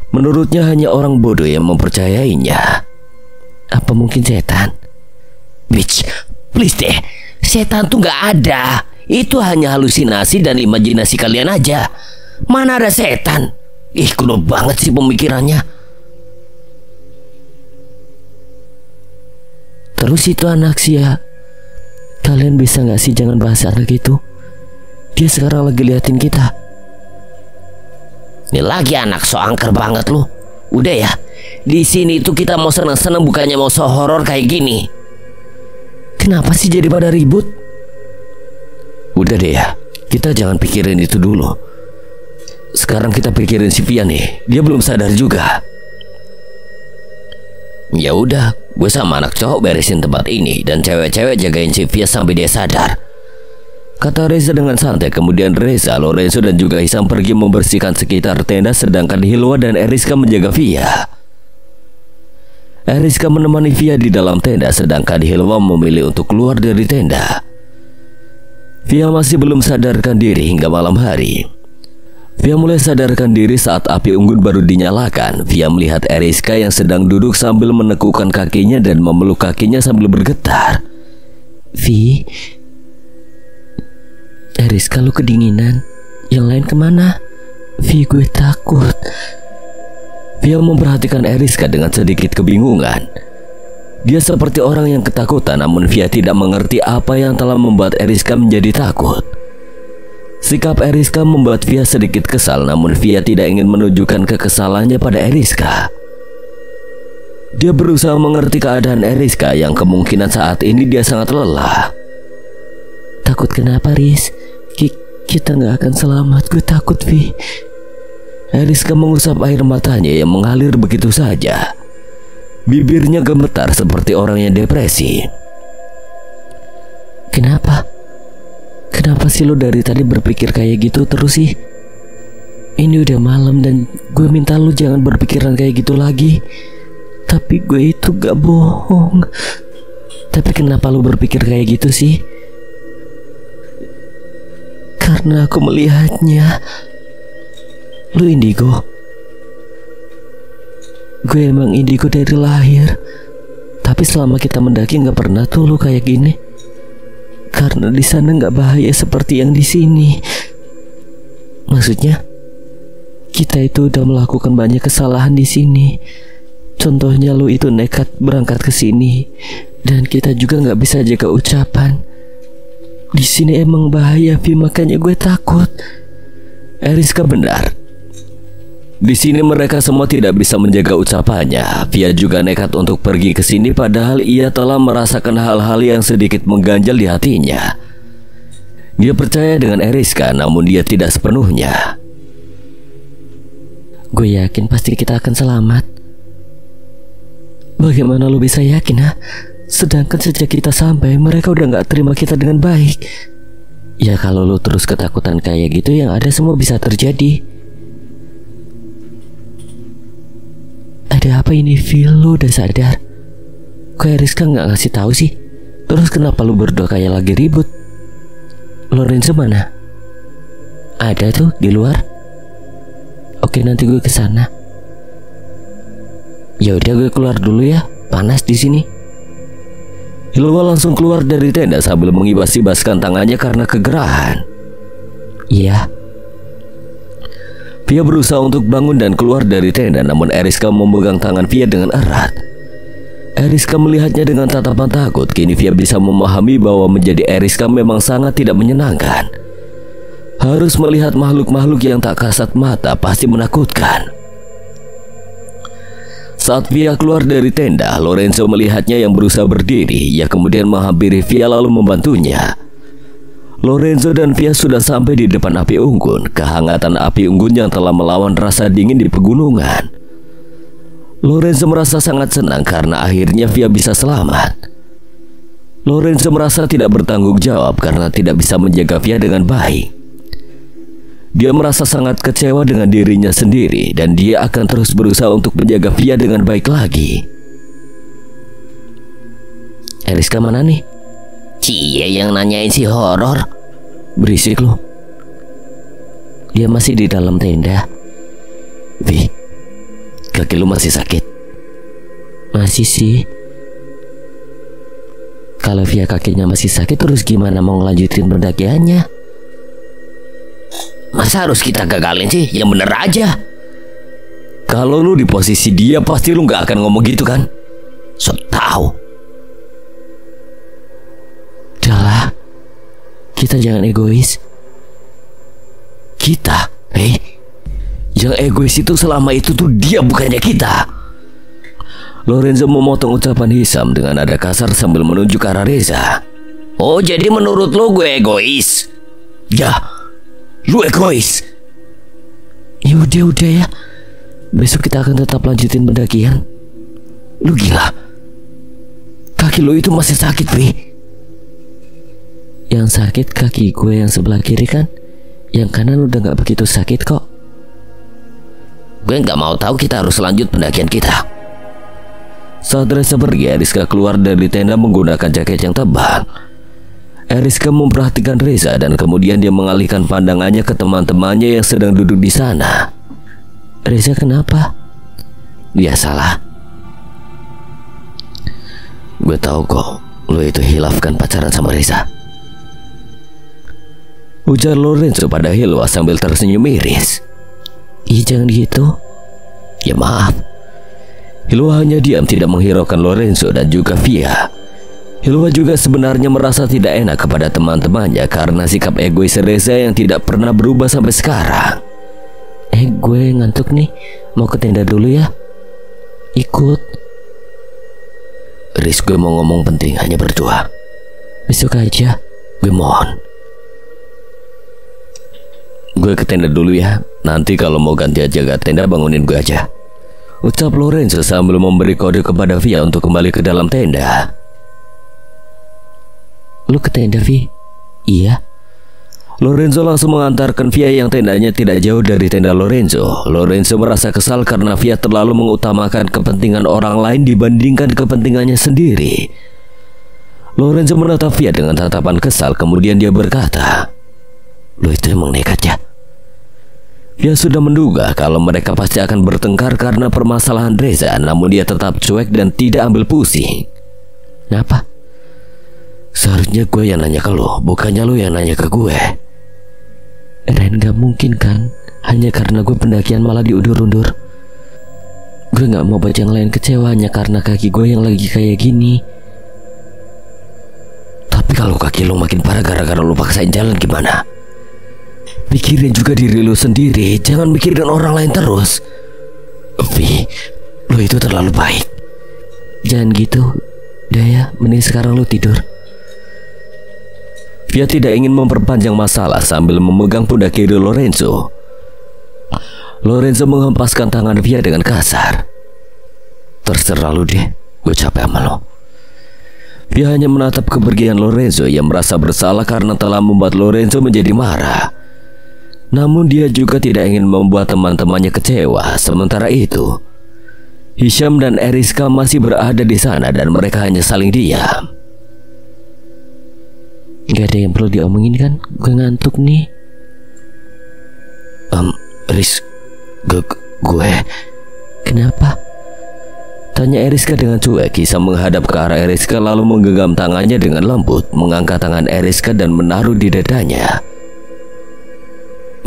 A: Menurutnya hanya orang bodoh yang mempercayainya. Apa mungkin setan?
C: Bitch, please deh. Setan tuh gak ada. Itu hanya halusinasi dan imajinasi kalian aja. Mana ada setan? Ih, kuno banget sih pemikirannya.
A: Terus itu anak Sia. Kalian bisa gak sih jangan bahas anak itu? Dia sekarang lagi liatin kita.
C: Ini lagi anak so angker banget lu. Udah ya, di sini tuh kita mau seneng-seneng bukannya mau so horor kayak gini. Kenapa sih jadi pada ribut?
A: Udah deh ya, kita jangan pikirin itu dulu. Sekarang kita pikirin si Via nih, dia belum sadar juga.
B: Ya udah, gue sama anak cowok beresin tempat ini dan cewek-cewek jagain si Via sampai dia sadar,
A: kata Reza dengan santai. Kemudian Reza, Lorenzo dan juga Hisam pergi membersihkan sekitar tenda, sedangkan Hilwa dan Eriska menjaga Via. Eriska menemani Via di dalam tenda, sedangkan Hilwa memilih untuk keluar dari tenda. Via masih belum sadarkan diri hingga malam hari. Via mulai sadarkan diri saat api unggun baru dinyalakan. Via melihat Eriska yang sedang duduk sambil menekukkan kakinya dan memeluk kakinya sambil bergetar.
C: Vi, Eriska, lu kedinginan. Yang lain kemana? Vi, gue takut.
A: Via memperhatikan Eriska dengan sedikit kebingungan. Dia seperti orang yang ketakutan, namun Via tidak mengerti apa yang telah membuat Eriska menjadi takut. Sikap Eriska membuat Via sedikit kesal, namun Via tidak ingin menunjukkan kekesalannya pada Eriska. Dia berusaha mengerti keadaan Eriska yang kemungkinan saat ini dia sangat lelah.
C: Takut kenapa, Riz? Kita nggak akan selamat. Gue takut, Vi.
A: Eriska mengusap air matanya yang mengalir begitu saja. Bibirnya gemetar seperti orang yang depresi.
C: Kenapa? Kenapa sih lo dari tadi berpikir kayak gitu terus sih? Ini udah malam dan gue minta lo jangan berpikiran kayak gitu lagi. Tapi gue itu gak bohong. Tapi kenapa lo berpikir kayak gitu sih? Karena aku melihatnya. Lu indigo. Gue emang indigo dari lahir. Tapi selama kita mendaki gak pernah tuh lu kayak gini. Karena di sana gak bahaya seperti yang di sini. Maksudnya, kita itu udah melakukan banyak kesalahan di sini. Contohnya lu itu nekat berangkat ke sini, dan kita juga gak bisa jaga ucapan. Di sini emang bahaya, Vi, makanya gue takut.
A: Eriska benar. Di sini mereka semua tidak bisa menjaga ucapannya. Via juga nekat untuk pergi ke sini, padahal ia telah merasakan hal-hal yang sedikit mengganjal di hatinya. Dia percaya dengan Eriska, namun dia tidak sepenuhnya.
C: Gue yakin pasti kita akan selamat. Bagaimana lu bisa yakin, ha? Sedangkan sejak kita sampai, mereka udah gak terima kita dengan baik. Ya kalau lu terus ketakutan kayak gitu, yang ada semua bisa terjadi. Ada apa ini, Phil? Lu udah sadar? Kok Eriska gak ngasih tahu sih? Terus kenapa lu berdua kayak lagi ribut? Lorenzo mana? Ada tuh di luar. Oke, nanti gue kesana. Ya udah, gue keluar dulu ya. Panas di sini.
A: Hilwa langsung keluar dari tenda sambil mengibas-ibaskan tangannya karena kegerahan.
C: Iya.
A: Via berusaha untuk bangun dan keluar dari tenda, namun Eriska memegang tangan Via dengan erat. Eriska melihatnya dengan tatapan takut. Kini Via bisa memahami bahwa menjadi Eriska memang sangat tidak menyenangkan. Harus melihat makhluk-makhluk yang tak kasat mata pasti menakutkan. Saat Via keluar dari tenda, Lorenzo melihatnya yang berusaha berdiri. Ia kemudian menghampiri Via lalu membantunya. Lorenzo dan Via sudah sampai di depan api unggun. Kehangatan api unggun yang telah melawan rasa dingin di pegunungan. Lorenzo merasa sangat senang karena akhirnya Via bisa selamat. Lorenzo merasa tidak bertanggung jawab karena tidak bisa menjaga Via dengan baik. Dia merasa sangat kecewa dengan dirinya sendiri dan dia akan terus berusaha untuk menjaga Via dengan baik lagi.
C: Eriska mana nih?
B: Cie yang nanyain si horor.
C: Berisik lu. Dia masih di dalam tenda.
A: Vi, kaki lu masih sakit?
C: Masih sih. Kalau Via kakinya masih sakit, terus gimana mau ngelanjutin pendakiannya?
B: Masa harus kita gagalin sih? Yang bener aja.
A: Kalau lu di posisi dia, pasti lu gak akan ngomong gitu kan?
B: So tau.
C: Udahlah, kita jangan egois.
A: Kita? Yang egois itu selama itu tuh dia, bukannya kita. Lorenzo memotong ucapan Hisam dengan nada kasar sambil menunjuk ke arah Reza.
B: Oh, jadi menurut lo gue egois?
C: Ya, lu egois.
A: Ya udah ya. Besok kita akan tetap lanjutin pendakian.
C: Lu gila. Kaki lu itu masih sakit, Pi.
A: Yang sakit kaki gue yang sebelah kiri kan? Yang kanan udah gak begitu sakit kok.
B: Gue gak mau tahu, kita harus lanjut pendakian kita.
A: Saat Reza pergi, Eriska keluar dari tenda menggunakan jaket yang tebal. Eriska memperhatikan Reza dan kemudian dia mengalihkan pandangannya ke teman-temannya yang sedang duduk di sana. Reza kenapa?
C: Biasalah. Gue tahu kok, lo itu hilaf kan pacaran sama Reza.
A: Ujar Lorenzo pada Hilwa sambil tersenyum miris. Ih, jangan gitu.
C: Ya maaf.
A: Hilwa hanya diam, tidak menghiraukan Lorenzo dan juga Via. Hilwa juga sebenarnya merasa tidak enak kepada teman-temannya karena sikap egois Reza yang tidak pernah berubah sampai sekarang. Gue ngantuk nih, mau ke tenda dulu ya. Ikut.
C: Riz, gue mau ngomong penting, hanya berdua.
A: Besok aja.
C: Gue mohon.
A: Gue ke tenda dulu ya. Nanti kalau mau ganti jaga tenda bangunin gue aja. Ucap Lorenzo sambil memberi kode kepada Via untuk kembali ke dalam tenda. Lu ke tenda, Vi? Iya. Lorenzo langsung mengantarkan Via yang tendanya tidak jauh dari tenda Lorenzo. Lorenzo merasa kesal karena Via terlalu mengutamakan kepentingan orang lain dibandingkan kepentingannya sendiri. Lorenzo menatap Via dengan tatapan kesal, kemudian dia berkata,
C: "Lu itu emang nekat ya?"
A: Dia sudah menduga kalau mereka pasti akan bertengkar karena permasalahan Reza, namun dia tetap cuek dan tidak ambil pusing. Kenapa?
C: Seharusnya gue yang nanya ke lo, bukannya lo yang nanya ke gue.
A: Ren, gak mungkin kan? Hanya karena gue pendakian malah diundur-undur. Gue gak mau buat yang lain kecewa hanya karena kaki gue yang lagi kayak gini.
C: Tapi kalau kaki lo makin parah gara-gara lo paksain jalan gimana?
A: Pikirin juga diri lo sendiri, jangan mikirin orang lain terus.
C: Vi, lo itu terlalu baik.
A: Jangan gitu. Udah ya, mending sekarang lo tidur. Via tidak ingin memperpanjang masalah sambil memegang pundak kiri Lorenzo. Lorenzo menghempaskan tangan Via dengan kasar.
C: Terserah lo deh, gue capek sama lo.
A: Via hanya menatap kepergian Lorenzo yang merasa bersalah karena telah membuat Lorenzo menjadi marah. Namun dia juga tidak ingin membuat teman-temannya kecewa. Sementara itu, Hisham dan Eriska masih berada di sana dan mereka hanya saling diam. Gak ada yang perlu diomongin kan? Gue ngantuk nih.
C: Riz, gue.
A: Kenapa? Tanya Eriska dengan cuek. Hisham menghadap ke arah Eriska lalu menggenggam tangannya dengan lembut, mengangkat tangan Eriska dan menaruh di dadanya.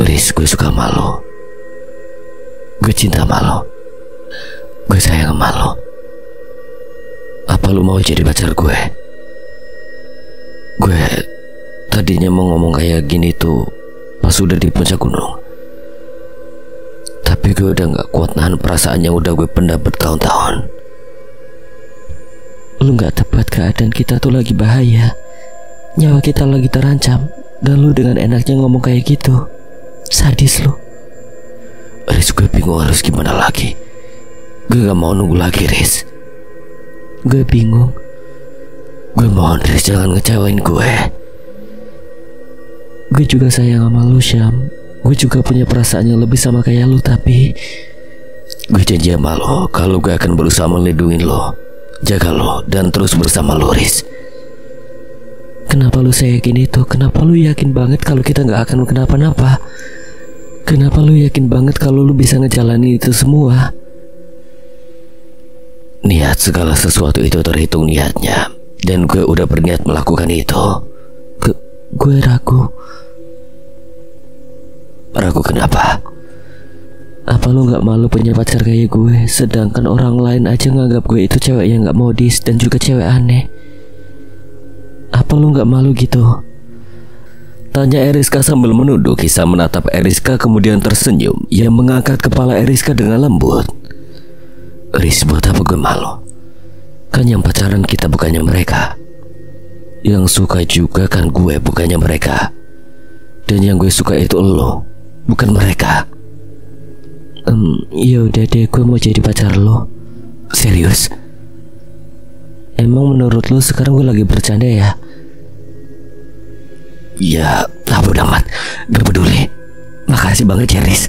C: Riz, gue suka sama lo. Gue cinta sama lo. Gue sayang sama lo. Apa lo mau jadi pacar gue? Gue tadinya mau ngomong kayak gini tuh pas udah di puncak gunung. Tapi gue udah gak kuat nahan perasaan yang udah gue pendam bertahun-tahun.
A: Lu gak tepat, keadaan kita tuh lagi bahaya. Nyawa kita lagi terancam. Dan lu dengan enaknya ngomong kayak gitu. Sadis lu.
C: Riz, gue bingung harus gimana lagi. Gue gak mau nunggu lagi, Riz.
A: Gue bingung.
C: Gue mohon, Riz, jangan ngecewain gue.
A: Gue juga sayang sama lu, Syam. Gue juga punya perasaan yang lebih sama kayak lu, tapi
C: gue janji sama lo kalau gue akan berusaha melindungi lo, jaga lo, dan terus bersama lo, Riz.
A: Kenapa lu yakin itu? Kenapa lu yakin banget kalau kita gak akan kenapa-napa? Kenapa lu yakin banget kalau lu bisa ngejalanin itu semua?
C: Niat segala sesuatu itu terhitung niatnya. Dan gue udah berniat melakukan itu.
A: Gue ragu.
C: Ragu kenapa?
A: Apa lu gak malu punya pacar kayak gue? Sedangkan orang lain aja nganggap gue itu cewek yang gak modis dan juga cewek aneh. Apa lu gak malu gitu? Tanya Eriska sambil menunduk. Hisham menatap Eriska kemudian tersenyum. Ia mengangkat kepala Eriska dengan lembut.
C: Riz, buat apa gue malu?
A: Kan yang pacaran kita bukannya mereka. Yang suka juga kan gue, bukannya mereka. Dan yang gue suka itu lo, bukan mereka. Ya udah deh, gue mau jadi pacar lo. Serius? Emang menurut lo sekarang gue lagi bercanda ya? Ya, bodo amat, gak peduli. Makasih banget Charis.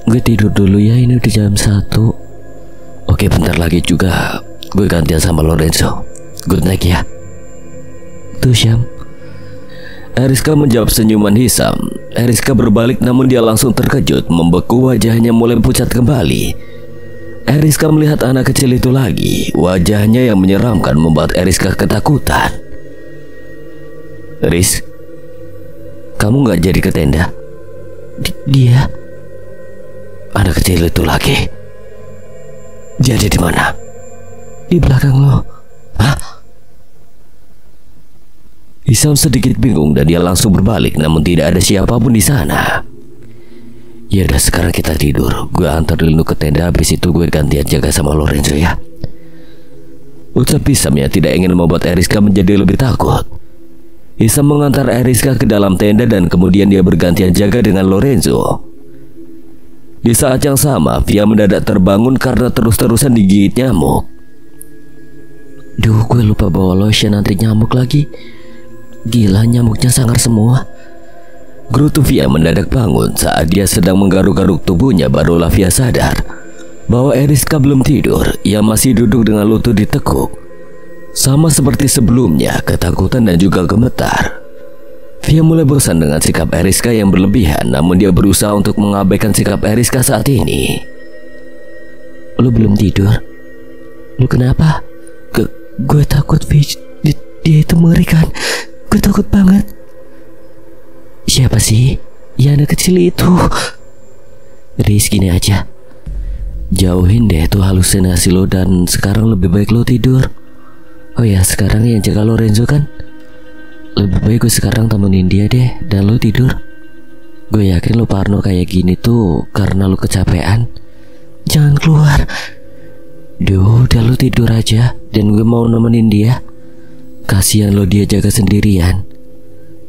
A: Gue tidur dulu ya, ini udah jam 1. Oke, bentar lagi juga gue gantian sama Lorenzo. Good night ya. Tuh Syam. Eriska menjawab senyuman Hisam. Eriska berbalik namun dia langsung terkejut. Membeku, wajahnya mulai pucat kembali. Eriska melihat anak kecil itu lagi. Wajahnya yang menyeramkan membuat Eriska ketakutan. Riz, kamu gak jadi ke tenda? Dia? Anak kecil itu lagi. Dia ada di mana? Di belakang lo. Hah? Hisam sedikit bingung dan dia langsung berbalik, namun tidak ada siapapun di sana. Ya udah, sekarang kita tidur. Gue antar dulu ke tenda, habis itu gue gantian jaga sama Lorenzo ya. Ucap Hisam yang tidak ingin membuat Eriska menjadi lebih takut. Hisam mengantar Eriska ke dalam tenda dan kemudian dia bergantian jaga dengan Lorenzo. Di saat yang sama, Via mendadak terbangun karena terus-terusan digigit nyamuk. Duh, gue lupa bawa lotion anti nyamuk lagi. Gila, nyamuknya sangar semua. Gerutu Via mendadak bangun. Saat dia sedang menggaruk-garuk tubuhnya, barulah Via sadar bahwa Eriska belum tidur. Ia masih duduk dengan lutut ditekuk. Sama seperti sebelumnya, ketakutan dan juga gemetar. Via mulai bosan dengan sikap Eriska yang berlebihan, namun dia berusaha untuk mengabaikan sikap Eriska saat ini. Lu belum tidur? Lu kenapa? Gue takut, Vi. Dia itu mengerikan. Gue takut banget. Siapa sih? Ya, anak kecil itu. Riz, gini aja. Jauhin deh tuh halusinasi lo dan sekarang lebih baik lo tidur. Oh ya, sekarang yang jaga Lorenzo kan? Lebih baik gue sekarang temenin dia deh dan lo tidur. Gue yakin lo parno kayak gini tuh karena lo kecapean. Jangan keluar. Duh, udah lo tidur aja dan gue mau nemenin dia. Kasihan lo dia jaga sendirian.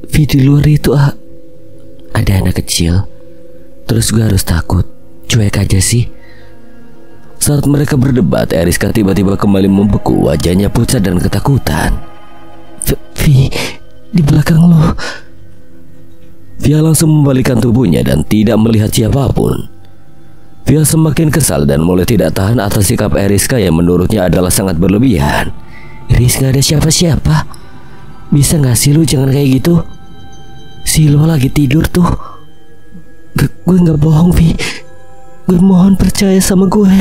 A: Vi, di luar itu ada anak kecil. Terus gue harus takut. Cuek aja sih. Saat mereka berdebat, Eriska tiba-tiba kembali membeku. Wajahnya pucat dan ketakutan. Vi, di belakang lo. Via langsung membalikkan tubuhnya dan tidak melihat siapapun. Via semakin kesal dan mulai tidak tahan atas sikap Eriska yang menurutnya adalah sangat berlebihan. Riz, gak ada siapa-siapa. Bisa gak sih lu jangan kayak gitu? Si lo lagi tidur tuh. Gue gak bohong, Vi. Gue mohon percaya sama gue.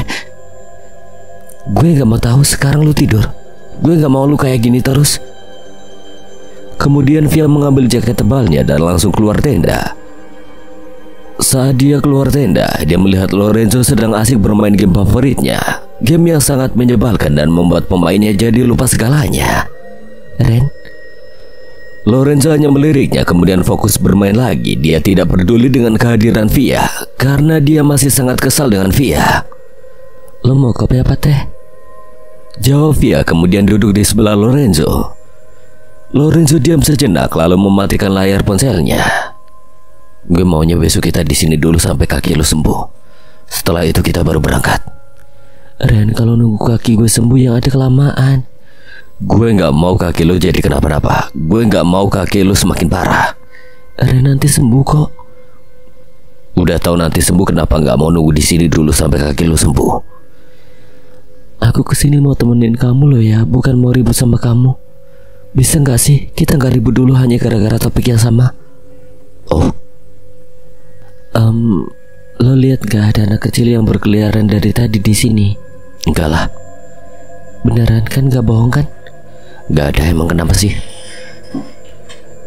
A: Gue gak mau tahu sekarang lu tidur. Gue gak mau lu kayak gini terus. Kemudian Via mengambil jaket tebalnya dan langsung keluar tenda. Saat dia keluar tenda, dia melihat Lorenzo sedang asik bermain game favoritnya. Game yang sangat menyebalkan dan membuat pemainnya jadi lupa segalanya. Ren? Lorenzo hanya meliriknya kemudian fokus bermain lagi. Dia tidak peduli dengan kehadiran Via karena dia masih sangat kesal dengan Via. Lo mau kopi apa teh? Jawab Via kemudian duduk di sebelah Lorenzo. Lorenzo diam sejenak lalu mematikan layar ponselnya. Gue maunya besok kita di sini dulu sampai kaki lo sembuh. Setelah itu kita baru berangkat. Ren, kalau nunggu kaki gue sembuh yang ada kelamaan. Gue gak mau kaki lo jadi kenapa-napa. Gue gak mau kaki lo semakin parah. Ren, nanti sembuh kok. Udah tahu nanti sembuh, kenapa gak mau nunggu di sini dulu sampai kaki lo sembuh? Aku kesini mau temenin kamu lo ya, bukan mau ribut sama kamu. Bisa gak sih kita gak ribut dulu hanya gara-gara topik yang sama? Oh, lo lihat gak ada anak kecil yang berkeliaran dari tadi di sini? Enggak lah. Beneran kan, gak bohong kan? Gak ada, emang kenapa sih?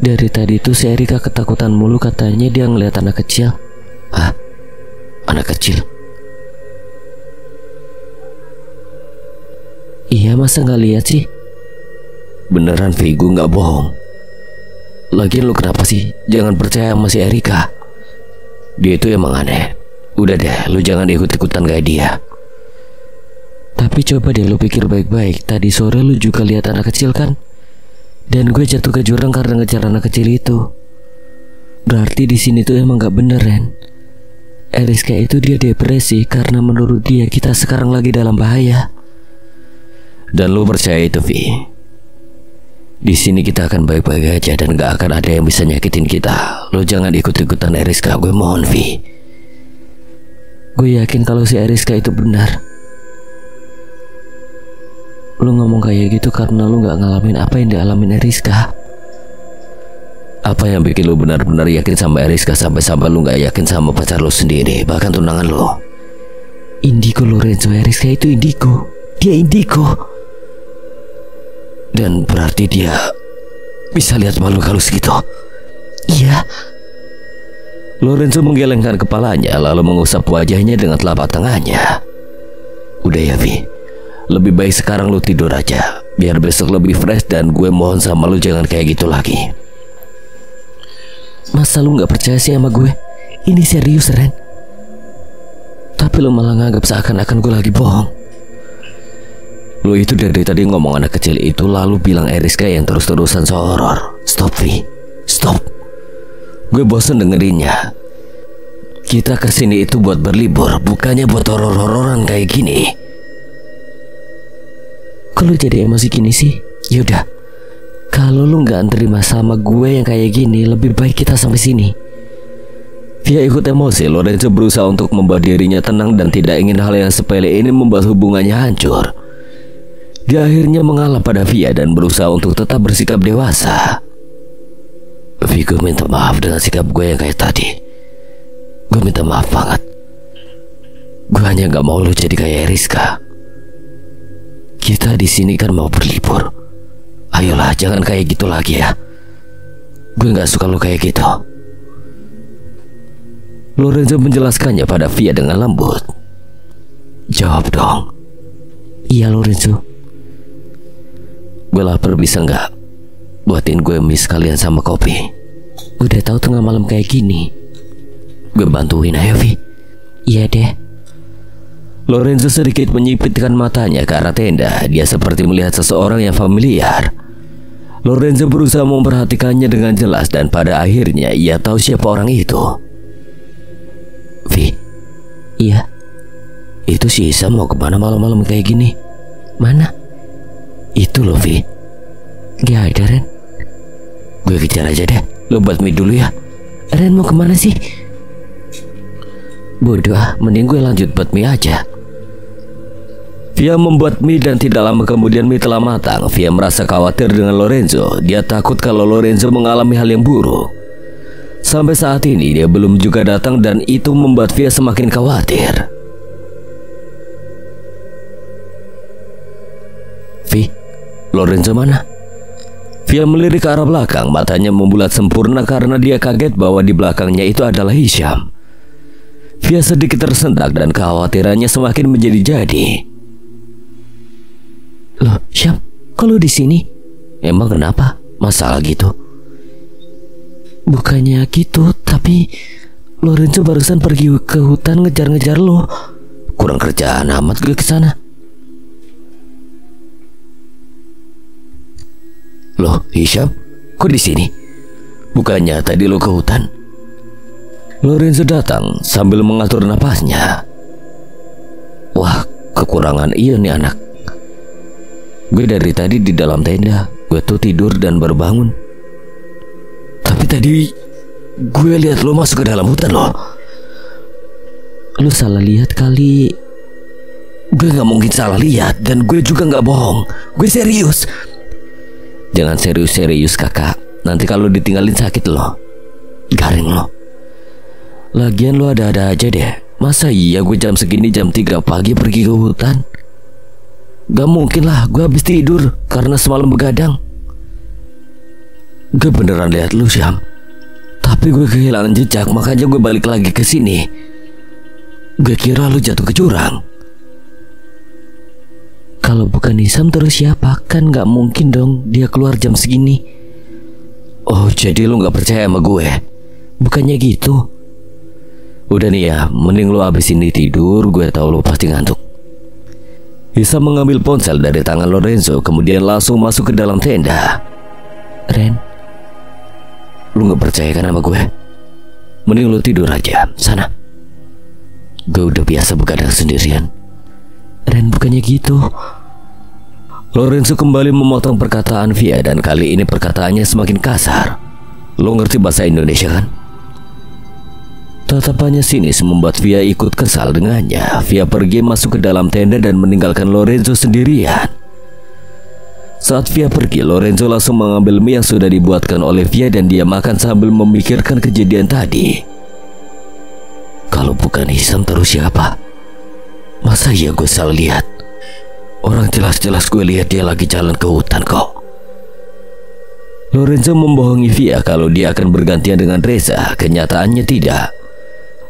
A: Dari tadi tuh si Erika ketakutan mulu, katanya dia ngeliat anak kecil. Hah? Anak kecil? Iya, masa gak lihat sih? Beneran Vigo, gak bohong. Lagian lu kenapa sih jangan percaya sama si Erika? Dia itu emang aneh. Udah deh, lu jangan ikut-ikutan kayak dia. Tapi coba deh lu pikir baik-baik. Tadi sore lu juga lihat anak kecil kan? Dan gue jatuh ke jurang karena ngejar anak kecil itu. Berarti di sini tuh emang gak bener, Ren. Eriska itu dia depresi karena menurut dia kita sekarang lagi dalam bahaya.
C: Dan lu percaya itu, Vi? Di sini kita akan baik-baik aja dan gak akan ada yang bisa nyakitin kita. Lu jangan ikut-ikutan Eriska, gue mohon, Vi.
A: Gue yakin kalau si Eriska itu benar. Lu ngomong kayak gitu karena lu gak ngalamin apa yang dialamin Eriska.
C: Apa yang bikin lu benar-benar yakin sama Eriska sampai-sampai lu gak yakin sama pacar lu sendiri, bahkan tunangan lu?
A: Indigo, Lorenzo. Eriska itu indigo. Dia indigo.
C: Dan berarti dia bisa lihat makhluk halus gitu?
A: Iya.
C: Lorenzo menggelengkan kepalanya lalu mengusap wajahnya dengan telapak tangannya. Udah ya, Vi. Lebih baik sekarang lu tidur aja, biar besok lebih fresh, dan gue mohon sama lu jangan kayak gitu lagi.
A: Masa lu gak percaya sih sama gue? Ini serius, Ren. Tapi lu malah nganggap seakan-akan gue lagi bohong.
C: Lu itu dari tadi ngomong anak kecil itu lalu bilang Eriska yang terus-terusan horor. Stop, Vi. Stop. Gue bosen dengerinnya. Kita kesini itu buat berlibur, bukannya buat horor-hororan kayak gini.
A: Kalau jadi emosi gini sih, yaudah. Kalau lu gak terima sama gue yang kayak gini, lebih baik kita sampai sini.
C: Via ikut emosi, Lorenzo berusaha untuk membuat dirinya tenang dan tidak ingin hal yang sepele ini membuat hubungannya hancur. Dia akhirnya mengalah pada Via dan berusaha untuk tetap bersikap dewasa. Vi, gue minta maaf dengan sikap gue yang kayak tadi. Gue minta maaf banget. Gue hanya gak mau lu jadi kayak Eriska. Kita di sini kan mau berlibur. Ayolah, jangan kayak gitu lagi ya. Gue gak suka lu kayak gitu. Lorenzo menjelaskannya pada Via dengan lembut. Jawab dong.
A: Iya, Lorenzo.
C: Gue lapar, bisa gak buatin gue mie sekalian sama kopi?
A: Udah tahu tengah malam kayak gini.
C: Gue bantuin, ayo, Vi.
A: Iya deh.
C: Lorenzo sedikit menyipitkan matanya ke arah tenda. Dia seperti melihat seseorang yang familiar. Lorenzo berusaha memperhatikannya dengan jelas dan pada akhirnya ia tahu siapa orang itu. Vi.
A: Iya.
C: Itu si Isa mau kemana malam-malam kayak gini?
A: Mana?
C: Itu loh, Vi.
A: Gak ada, Ren.
C: Gue kejar aja deh. Lo buat mie dulu ya.
A: Ren mau kemana sih? Bodoh ah, mending gue lanjut buat mie aja.
C: Via membuat mie dan tidak lama kemudian mie telah matang. Via merasa khawatir dengan Lorenzo. Dia takut kalau Lorenzo mengalami hal yang buruk. Sampai saat ini dia belum juga datang dan itu membuat Via semakin khawatir. Vi, Lorenzo mana? Via melirik ke arah belakang, matanya membulat sempurna karena dia kaget bahwa di belakangnya itu adalah Hisham. Via sedikit tersentak dan kekhawatirannya semakin menjadi-jadi.
A: Loh, Syam, kok lu di sini?
C: Emang kenapa? Masalah gitu?
A: Bukannya gitu, tapi Lorenzo barusan pergi ke hutan ngejar-ngejar lo.
C: Kurang kerjaan amat gue kesana. Loh, Hisham, kok di sini? Bukannya tadi lo ke hutan? Lorenzo datang sambil mengatur napasnya. Wah, kekurangan iya nih anak. Gue dari tadi di dalam tenda. Gue tuh tidur dan baru bangun. Tapi tadi gue lihat lo masuk ke dalam hutan loh.
A: Lu salah lihat kali.
C: Gue gak mungkin salah lihat dan gue juga gak bohong. Gue serius. Jangan serius-serius kakak. Nanti kalau ditinggalin sakit lo. Garing lo. Lagian lo ada-ada aja deh. Masa iya gue jam segini jam 3 pagi pergi ke hutan? Gak mungkin lah, gue habis tidur karena semalam begadang. Gue beneran lihat lu, Syam. Tapi gue kehilangan jejak, makanya gue balik lagi ke sini. Gue kira lu jatuh ke jurang.
A: Kalau bukan Hisham terus siapa? Kan gak mungkin dong dia keluar jam segini.
C: Oh, jadi lu gak percaya sama gue?
A: Bukannya gitu.
C: Udah nih ya, mending lu abis ini tidur. Gue tahu lu pasti ngantuk.
A: Hisam mengambil ponsel dari tangan Lorenzo, kemudian langsung masuk ke dalam tenda.
C: Ren,
A: Lu gak percaya kan sama gue? Mending lu tidur aja, sana. Gue udah biasa begadang sendirian.
C: Ren, bukannya gitu.
A: Lorenzo kembali memotong perkataan Via, dan kali ini perkataannya semakin kasar. Lo ngerti bahasa Indonesia kan? Tatapannya sinis membuat Via ikut kesal dengannya. Via pergi masuk ke dalam tenda dan meninggalkan Lorenzo sendirian. Saat Via pergi, Lorenzo langsung mengambil mie yang sudah dibuatkan oleh Via dan dia makan sambil memikirkan kejadian tadi. Kalau bukan Hisam terus siapa? Masa iya gue salah lihat? Orang jelas-jelas gue lihat dia lagi jalan ke hutan kok. Lorenzo membohongi Via kalau dia akan bergantian dengan Reza. Kenyataannya tidak.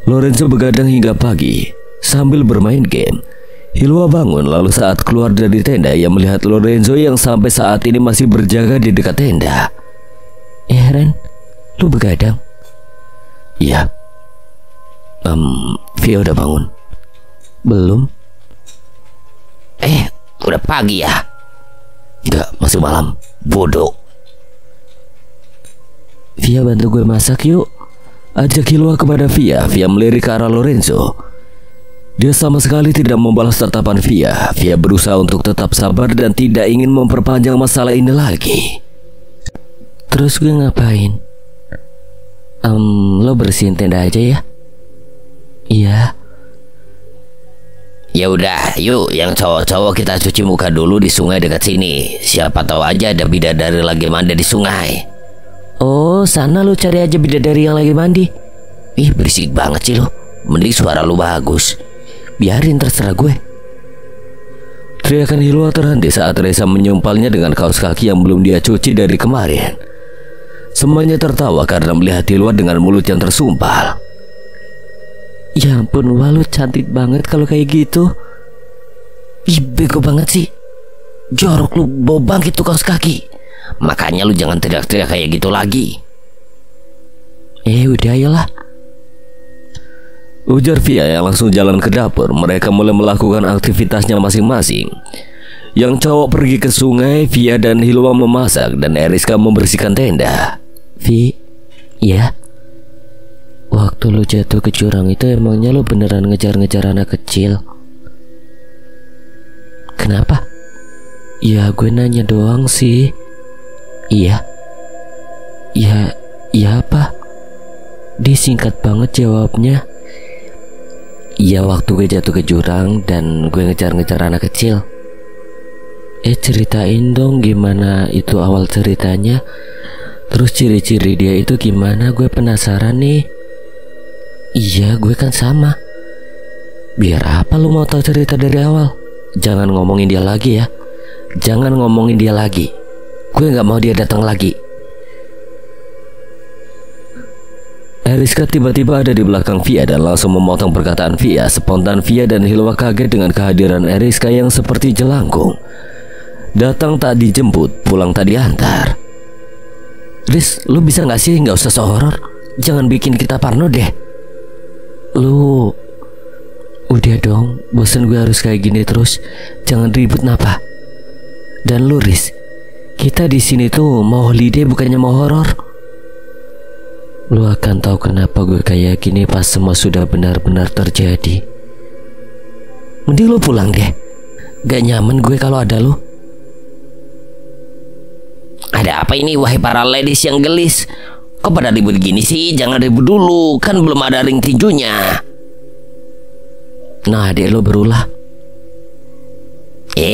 A: Lorenzo begadang hingga pagi sambil bermain game. Hilwa bangun, lalu saat keluar dari tenda ia melihat Lorenzo yang sampai saat ini masih berjaga di dekat tenda.
C: Ren, lu begadang?
A: Iya. Via udah bangun?
C: Belum.
B: Udah pagi ya?
A: Enggak, masih malam. Bodoh.
C: Via, bantu gue masak yuk,
A: ajak Hilwa kepada Via. Via melirik ke arah Lorenzo. Dia sama sekali tidak membalas tatapan Via. Via berusaha untuk tetap sabar dan tidak ingin memperpanjang masalah ini lagi.
C: Terus gue ngapain? Lo bersihin tenda aja ya? Iya.
B: Ya udah, yuk yang cowok-cowok kita cuci muka dulu di sungai dekat sini. Siapa tahu aja ada bidadari lagi mandi di sungai.
C: Oh, sana lu cari aja bidadari yang lagi mandi.
B: Ih, berisik banget sih lu. Mending suara lu bagus.
C: Biarin, terserah gue.
A: Teriakan Hilwa terhenti saat Reza menyumpalnya dengan kaos kaki yang belum dia cuci dari kemarin. Semuanya tertawa karena melihat Hilwa dengan mulut yang tersumpal.
C: Ya ampun, wah lu cantik banget kalau kayak gitu.
B: Ih, bego banget sih. Jorok lu, bau bangkit tuh kaos kaki. Makanya lu jangan teriak-teriak kayak gitu lagi.
C: Udah ayolah,
A: ujar Via yang langsung jalan ke dapur. Mereka mulai melakukan aktivitasnya masing-masing. Yang cowok pergi ke sungai, Via dan Hilwa memasak, dan Eriska membersihkan tenda.
C: Vi, ya. Waktu lu jatuh ke jurang itu emangnya lu beneran ngejar-ngejar anak kecil? Kenapa? Ya gue nanya doang sih. Iya. Ya apa? Disingkat banget jawabnya. Iya, waktu gue jatuh ke jurang dan gue ngejar-ngejar anak kecil. Ceritain dong gimana itu awal ceritanya. Terus ciri-ciri dia itu gimana, gue penasaran nih. Iya, gue kan sama. Biar apa lu mau tahu cerita dari awal? Jangan ngomongin dia lagi ya. Jangan ngomongin dia lagi. Gue gak mau dia datang lagi.
A: Eriska tiba-tiba ada di belakang Via dan langsung memotong perkataan Via. Spontan Via dan Hilwa kaget dengan kehadiran Eriska yang seperti jelangkung. Datang tak dijemput, pulang tak diantar. Riz, lu bisa gak sih gak usah so-horor? Jangan bikin kita parno deh.
C: Lu udah dong, bosan gue harus kayak gini terus. Jangan ribut napa. Dan lu Riz, kita di sini tuh mau holiday bukannya mau horor. Lu akan tahu kenapa gue kayak gini pas semua sudah benar-benar terjadi. Mending lu pulang deh. Gak nyaman gue kalau ada lu.
B: Ada apa ini wahai para ladies yang gelis? Kok pada ribut gini sih? Jangan ribut dulu, kan belum ada ring tinjunya.
C: Nah, adek lo berulah.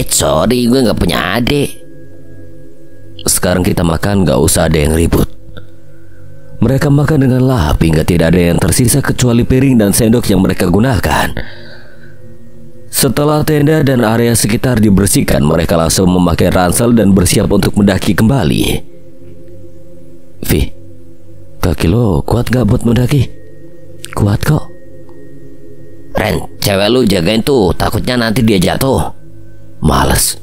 B: Sorry, gue gak punya adik.
A: Sekarang kita makan, gak usah ada yang ribut. Mereka makan dengan lahap hingga tidak ada yang tersisa kecuali piring dan sendok yang mereka gunakan. Setelah tenda dan area sekitar dibersihkan, mereka langsung memakai ransel dan bersiap untuk mendaki kembali. Vi, kaki lo kuat gak buat mendaki?
C: Kuat kok.
B: Ren, cewek lu jagain tuh, takutnya nanti dia jatuh.
A: Males.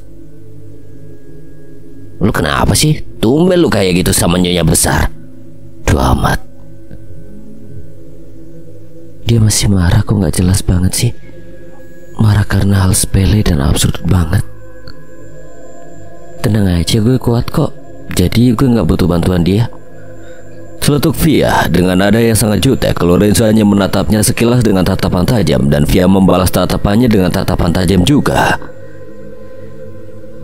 B: Lu kenapa sih? Tumben lu kayak gitu sama nyonya besar.
A: Duh amat.
C: Dia masih marah kok, gak jelas banget sih.
A: marah karena hal sepele dan absurd banget. Tenang aja, gue kuat kok. Jadi gue gak butuh bantuan dia.
C: Celetuk Via dengan nada yang sangat jutek. Lorenzo hanya menatapnya sekilas dengan tatapan tajam, dan Via membalas tatapannya dengan tatapan tajam juga.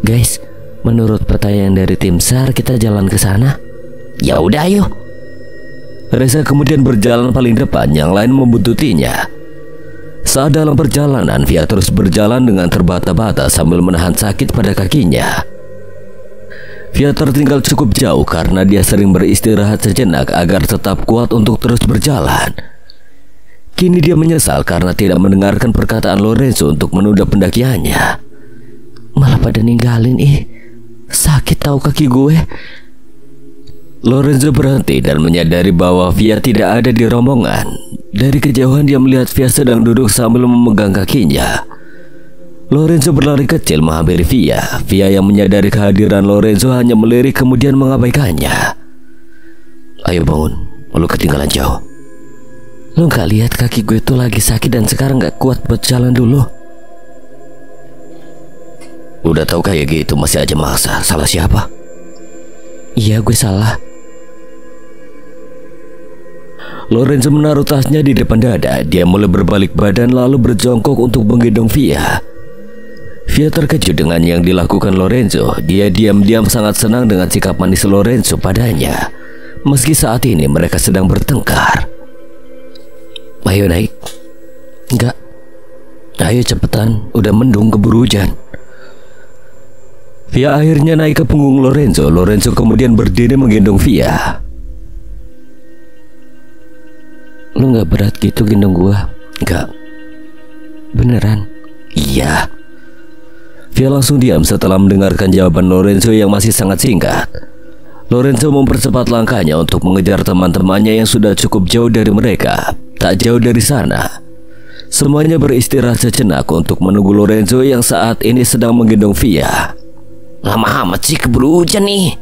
A: Guys, menurut pertanyaan dari tim SAR, kita jalan ke sana.
B: Ya udah, ayo.
C: Reza kemudian berjalan paling depan, yang lain membuntutinya. Saat dalam perjalanan, Via terus berjalan dengan terbata-bata sambil menahan sakit pada kakinya. Via tertinggal cukup jauh karena dia sering beristirahat sejenak agar tetap kuat untuk terus berjalan. Kini dia menyesal karena tidak mendengarkan perkataan Lorenzo untuk menunda pendakiannya.
A: Malah pada ninggalin, sakit tahu kaki gue.
C: Lorenzo berhenti dan menyadari bahwa Via tidak ada di rombongan. Dari kejauhan dia melihat Via sedang duduk sambil memegang kakinya. Lorenzo berlari kecil menghampiri Via. Via yang menyadari kehadiran Lorenzo hanya melirik kemudian mengabaikannya.
B: Ayo bangun, lu ketinggalan jauh.
A: Lu gak lihat kaki gue tuh lagi sakit dan sekarang gak kuat buat jalan dulu?
B: Udah tahu kayak gitu masih aja maksa. Salah siapa?
A: Iya, gue salah.
C: Lorenzo menaruh tasnya di depan dada. Dia mulai berbalik badan lalu berjongkok untuk menggendong Via. Via terkejut dengan yang dilakukan Lorenzo. Dia diam-diam sangat senang dengan sikap manis Lorenzo padanya, meski saat ini mereka sedang bertengkar.
B: Ayo naik.
A: Enggak.
C: Ayo cepetan, udah mendung keburu hujan. Via akhirnya naik ke punggung Lorenzo. Lorenzo kemudian berdiri menggendong Via.
A: Lu gak berat gitu gendong gua?
C: Enggak.
A: Beneran?
C: Iya. Via langsung diam setelah mendengarkan jawaban Lorenzo yang masih sangat singkat. Lorenzo mempercepat langkahnya untuk mengejar teman-temannya yang sudah cukup jauh dari mereka. Tak jauh dari sana, semuanya beristirahat sejenak untuk menunggu Lorenzo yang saat ini sedang menggendong Via.
B: Lama amat sih, keburu hujan nih.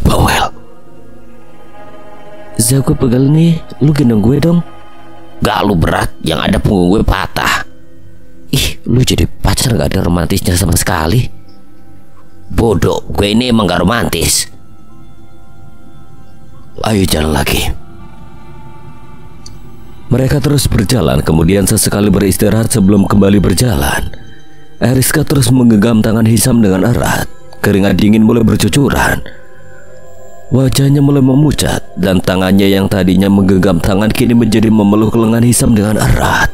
C: Bawel.
A: Zah, gue pegel nih. Lu gendong gue dong.
B: Gak, lu berat, yang ada punggung gue patah.
A: Ih, lu jadi pacar gak ada romantisnya sama sekali.
B: Bodoh, gue ini emang gak romantis.
C: Ayo jalan lagi. Mereka terus berjalan, kemudian sesekali beristirahat sebelum kembali berjalan. Eriska terus menggenggam tangan Hisam dengan erat. Keringat dingin mulai bercucuran. Wajahnya mulai memucat, dan tangannya yang tadinya menggenggam tangan kini menjadi memeluk lengan Hisam dengan erat.